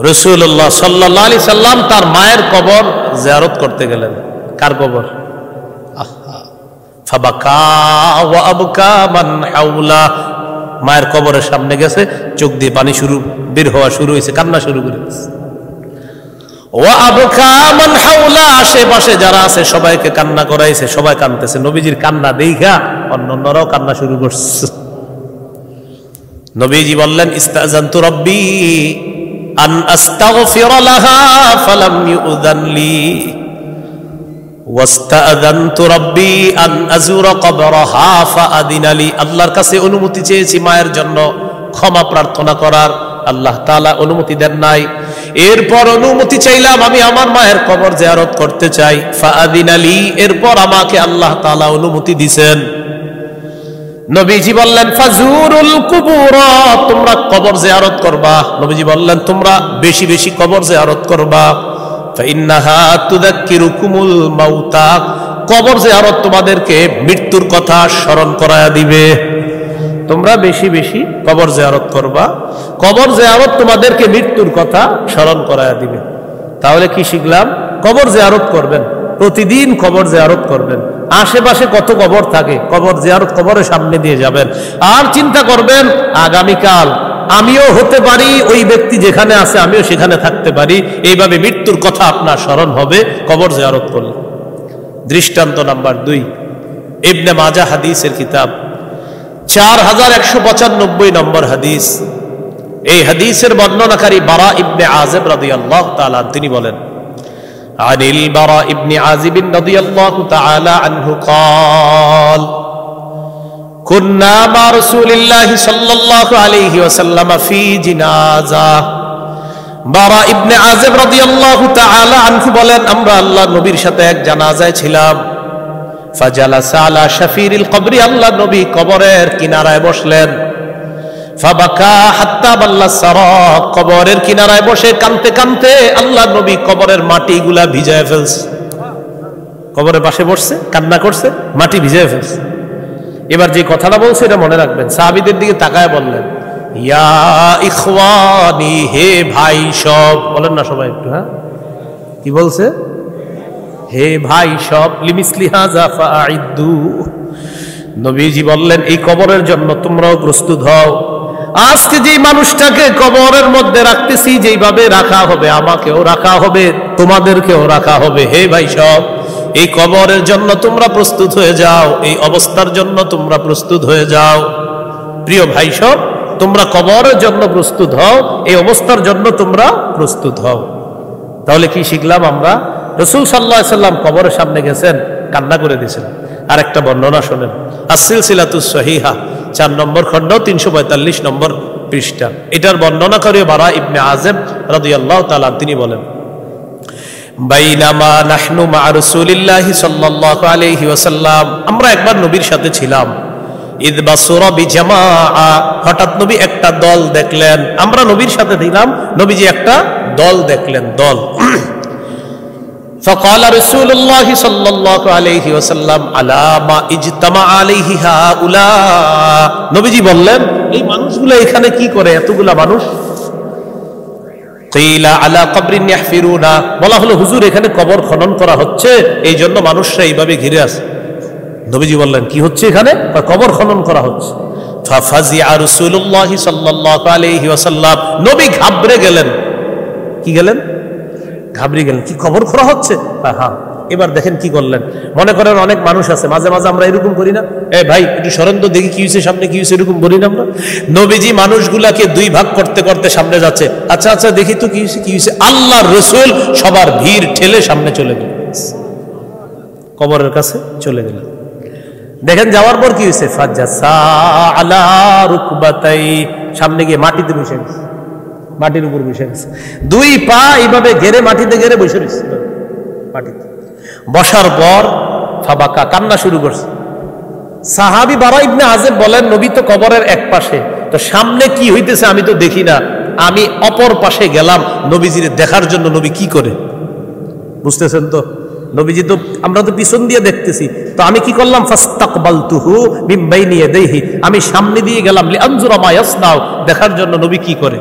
S1: রাসূলুল্লাহ সাল্লাল্লাহু আলাইহি সাল্লাম তার মায়ের কবর জিয়ারত করতে গেলেন। কার কবর? ফাবাকা ওয়া আবকা মান হাওলা। মায়ের কবরের সামনে গেছে, চোখ দিয়ে পানি বের হওয়া শুরু হয়েছে, কান্না শুরু করে দিয়েছে। ওয়া আবকা মান হাওলা, আশেপাশে যারা আছে সবাইকে কান্না করাইছে, সবাই কাঁদতেছে। নবীজির কান্না দেখা অন্যরাও কান্না শুরু করছে। নবীজি বললেন, ইস্তাযানতু রাব্বি আন আস্তাগফিরা লাহা ফালাম ইউযান লি ওয়াস্তাযানতু রাব্বি আন আযুরা কবরাহা ফাআদিনা লি। আল্লাহর কাছে অনুমতি চেয়েছি মায়ের জন্য ক্ষমা প্রার্থনা করার, আল্লাহ তাআলা অনুমতি দেন নাই। এরপর অনুমতি চাইলাম, আমি আমার মায়ের কবর জিয়ারত করতে চাই। ফাআদিনা লি, এরপর আমাকে আল্লাহ তাআলা অনুমতি দিবেন। নবীজি বললেন, ফাজুরুল কুবুর, তোমরা কবর জিয়ারত করবা। নবীজি বললেন, তোমরা বেশি বেশি কবর জিয়ারত করবা। ফাইন্নাহা তুযাক্কিরুকুমুল মাউতা, কবর জিয়ারত তোমাদেরকে মৃত্যুর কথা স্মরণ করায়া দিবে। তোমরা বেশি বেশি কবর জিয়ারত করবা, কবর জিয়ারত তোমাদেরকে মৃত্যুর কথা স্মরণ করায়া দিবে। তাহলে কি শিখলাম? কবর জিয়ারত করবেন, প্রতিদিন কবর জিয়ারত করবেন। আশেপাশে কত কবর থাকে, কবর জিয়ারত কবরের সামনে দিয়ে যাবেন। আর চিন্তা করবেন, আগামীকাল আমিও হতে পারি ওই ব্যক্তি যেখানে আছে, আমিও সেখানে থাকতে পারি। এইভাবে মৃত্যুর কথা আপনার স্মরণ হবে কবর জিয়ারত করলে। দৃষ্টান্ত নাম্বার 2, ইবনে মাজাহ হাদিসের কিতাব, 4195 নম্বর হাদিস। এই হাদিসের বর্ণনাকারী বারা ইবনে আযিব রাদিয়াল্লাহু তাআলা, তিনি বলেন, আনিল বারা ইবনে আযিব রাদিয়াল্লাহু তাআলা আনহু قال কুন্না মা রাসূলিল্লাহি সাল্লাল্লাহু আলাইহি ওয়াসাল্লাম ফি জিনাজা। বারা ইবনে আযিব রাদিয়াল্লাহু তাআলা আনহু বলেন, আমরা আল্লাহর নবীর সাথে এক জানাজায় ছিলাম। ফাজালাসা আলা শাফিরিল কবরি, আল্লাহর নবী কবরের কিনারায় বসলেন। ফাবাকা হাত্তা বাল্লা সারা, কবরের কিনারায় বসে কাঁদতে কাঁদতে আল্লাহর নবী কবরের মাটিগুলা ভিজায় ফেলছে। কবরের পাশে বসছে, কান্না করছে, মাটি ভিজায় ফেলছে। এবার যে কথাটা বলছে এটা মনে রাখবেন। সাহাবীদের দিকে তাকায় বললেন, ইয়া ইখওয়ানি, হে ভাই সব। বলেন না সবাই একটু, হ্যাঁ কি বলছে? হে ভাই সব। লিমিসলি হাযা ফাআইদু, নবীজি বললেন এই কবরের জন্য তোমরাও প্রস্তুত হও। আজকে যে মানুষটাকে কবরের মধ্যে রাখতেছি, যেইভাবে রাখা হবে আমাকেও রাখা হবে, তোমাদেরকেও রাখা হবে। হে ভাই সব, এই কবরের জন্য তোমরা প্রস্তুত হয়ে যাও, এই অবস্থার জন্য তোমরা প্রস্তুত হয়ে যাও। প্রিয় ভাই সব, তোমরা কবরের জন্য প্রস্তুত হও, এই অবস্থার জন্য তোমরা প্রস্তুত হও। তাহলে কি শিখলাম আমরা? রাসূল সাল্লাল্লাহু আলাইহি সাল্লাম কবরের সামনে গেছেন, কান্না করে দিয়েছেন। আর একটা বর্ণনা শোনেন, আস-সিলসিলাতুস সহিহা 4 নম্বর খণ্ড 345 নম্বর পৃষ্ঠা। এটার বর্ণনা করে বারা ইবনে আযিব রাদিয়াল্লাহু তাআলা, তিনি বলেন, বাইনামা নাহনু মা রাসূলিল্লাহি সাল্লাল্লাহু আলাইহি ওয়াসাল্লাম, আমরা একবার নবীর সাথে ছিলাম। ইদ বাসুরা বিজামাআ, হঠাৎ নবী একটা দল দেখলেন। আমরা নবীর সাথে ছিলাম, নবীজি একটা দল দেখলেন, দল। فقال رسول الله صلى الله عليه وسلم على ما اجتمع عليه هؤلاء, নবীজি বললেন, এই মানুষগুলো এখানে কি করে, এতগুলা মানুষ? কিলা আলা কবরিন ইয়াহফিরুনা, বলা হলো হুজুর এখানে কবর খনন করা হচ্ছে, এই জন্য মানুষরা এইভাবে ঘিরে আছে। নবীজি বললেন, কি হচ্ছে এখানে? কবর খনন করা হচ্ছে। ফাফাজিআ রাসূলুল্লাহি সাল্লাল্লাহু আলাইহি ওয়াসাল্লাম, নবী ঘাবড়ে গেলেন। কি গেলেন? ঘাবড়ে গেলেন। কি কবর খোঁড়া হচ্ছে? হ্যাঁ। এবার দেখেন কি করলেন। মনে করেন অনেক মানুষ আছে, মাঝে মাঝে আমরা এরকম করি না, এ ভাই একটু সরেন তো দেখি কি হয়েছে, সামনে কি হয়েছে, এরকম বলি না আমরা? নবীজি মানুষগুলাকে 2 ভাগ করতে করতে সামনে যাচ্ছে। আচ্ছা আচ্ছা দেখি তো কি হয়েছে, কি হয়েছে। আল্লাহর রাসূল সবার ভিড় ঠেলে সামনে চলে গেলেন, কবরের কাছে চলে গেলেন। দেখেন যাওয়ার পর কি হয়েছে, ফাজাসা আলা রুকবাতাই, সামনে গিয়ে মাটিতে বসে গেছে, মাটির উপর বসে গেছে। 2 পা এইভাবে ঘেরে মাটিতে ঘেরে বসে রয়েছে মাটিতে। বসার পর ফাবাকা, কান্না শুরু করছে। সাহাবী বারা ইবনে আযিব বলেন, নবী তো কবরের এক পাশে, তো সামনে কি হইতেছে আমি তো দেখি না, আমি অপর পাশে গেলাম নবীজির দেখার জন্য। নবী কি করে, বুঝতেছেন তো? নবীজি তো, আমরা তো পিছন দিয়ে দেখতেছি, তো আমি কি করলাম, ফাস্তাকবালতুহু মিন বাইনি ইয়াদাইহি, আমি সামনে দিয়ে গেলাম লিআনজুরা মা ইয়াসনাউ, দেখার জন্য নবী কি করে।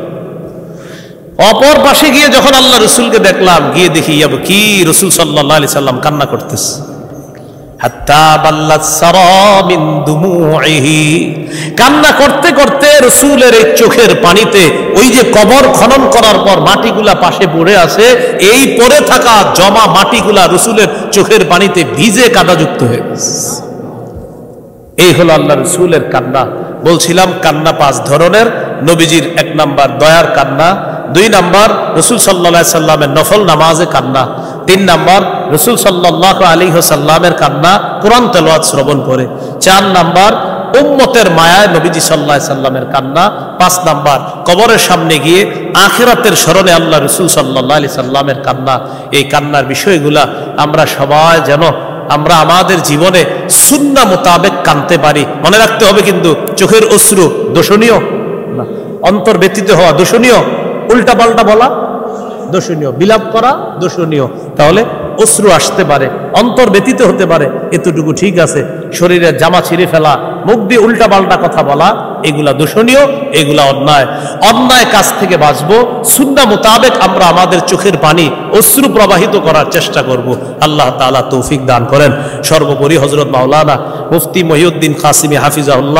S1: অপর পাশে গিয়ে যখন আল্লাহ রসুলকে দেখলাম, গিয়ে দেখি কি রসুল সাল্লাল্লাহু আলাইহি সাল্লাম কান্না করতেছে। হাত্তা বাল্লাত সারা মিন দুমুইহি, কান্না করতে করতে রসুলের এই চোখের পানিতে ওই যে কবর খনন করার পর মাটিগুলা পাশে পড়ে আছে, এই পড়ে থাকা জমা মাটিগুলা রসুলের চোখের পানিতে ভিজে কাদাযুক্ত হয়ে গেছে। এই হলো আল্লাহ রসুলের কান্না। বলছিলাম কান্না 5 ধরনের। নবীজির 1 নাম্বার দয়ার কান্না, 2 নাম্বার রসুল সাল্লাল্লাহু আলাইহি সাল্লামের নফল নামাজে কান্না, 3 নাম্বার রসুল সাল্লাল্লাহু আলাইহি সাল্লামের কান্না কোরআন তেলাওয়াত শ্রবণ করে, 4 নাম্বার উম্মতের মায়ায় নবীজি সাল্লাল্লাহু আলাইহি সাল্লামের কান্না, 5 নাম্বার কবরের সামনে গিয়ে আখিরাতের স্মরণে আল্লাহ রসুল সাল্লাল্লাহু আলাইহি সাল্লামের কান্না। এই কান্নার বিষয়গুলা আমরা সবাই যেন আমরা আমাদের জীবনে সুন্নাহ মোতাবেক কাঁদতে পারি। মনে রাখতে হবে কিন্তু চোখের অশ্রু দোষণীয় না, অন্তর ব্যতীত হওয়া দোষণীয়, উল্টা পাল্টা বলা দোষণীয়, বিলাপ করা দোষণীয়। তাহলে অশ্রু আসতে পারে, অন্তর ব্যতীত হতে পারে, এতটুকু ঠিক আছে। শরীরের জামা ছিঁড়ে ফেলা, মুখ দিয়ে উল্টা পাল্টা কথা বলা, এগুলা দোষণীয়, এগুলা অন্যায়। অন্যায় কাজ থেকে বাঁচবো, সুন্নাহ মোতাবেক আমরা আমাদের চোখের পানি অশ্রু প্রবাহিত করার চেষ্টা করব। আল্লাহ তাআলা তৌফিক দান করেন। সর্বোপরি হযরত মাওলানা মুফতি মহিউদ্দিন কাসিমি হাফিজাহুল্লাহ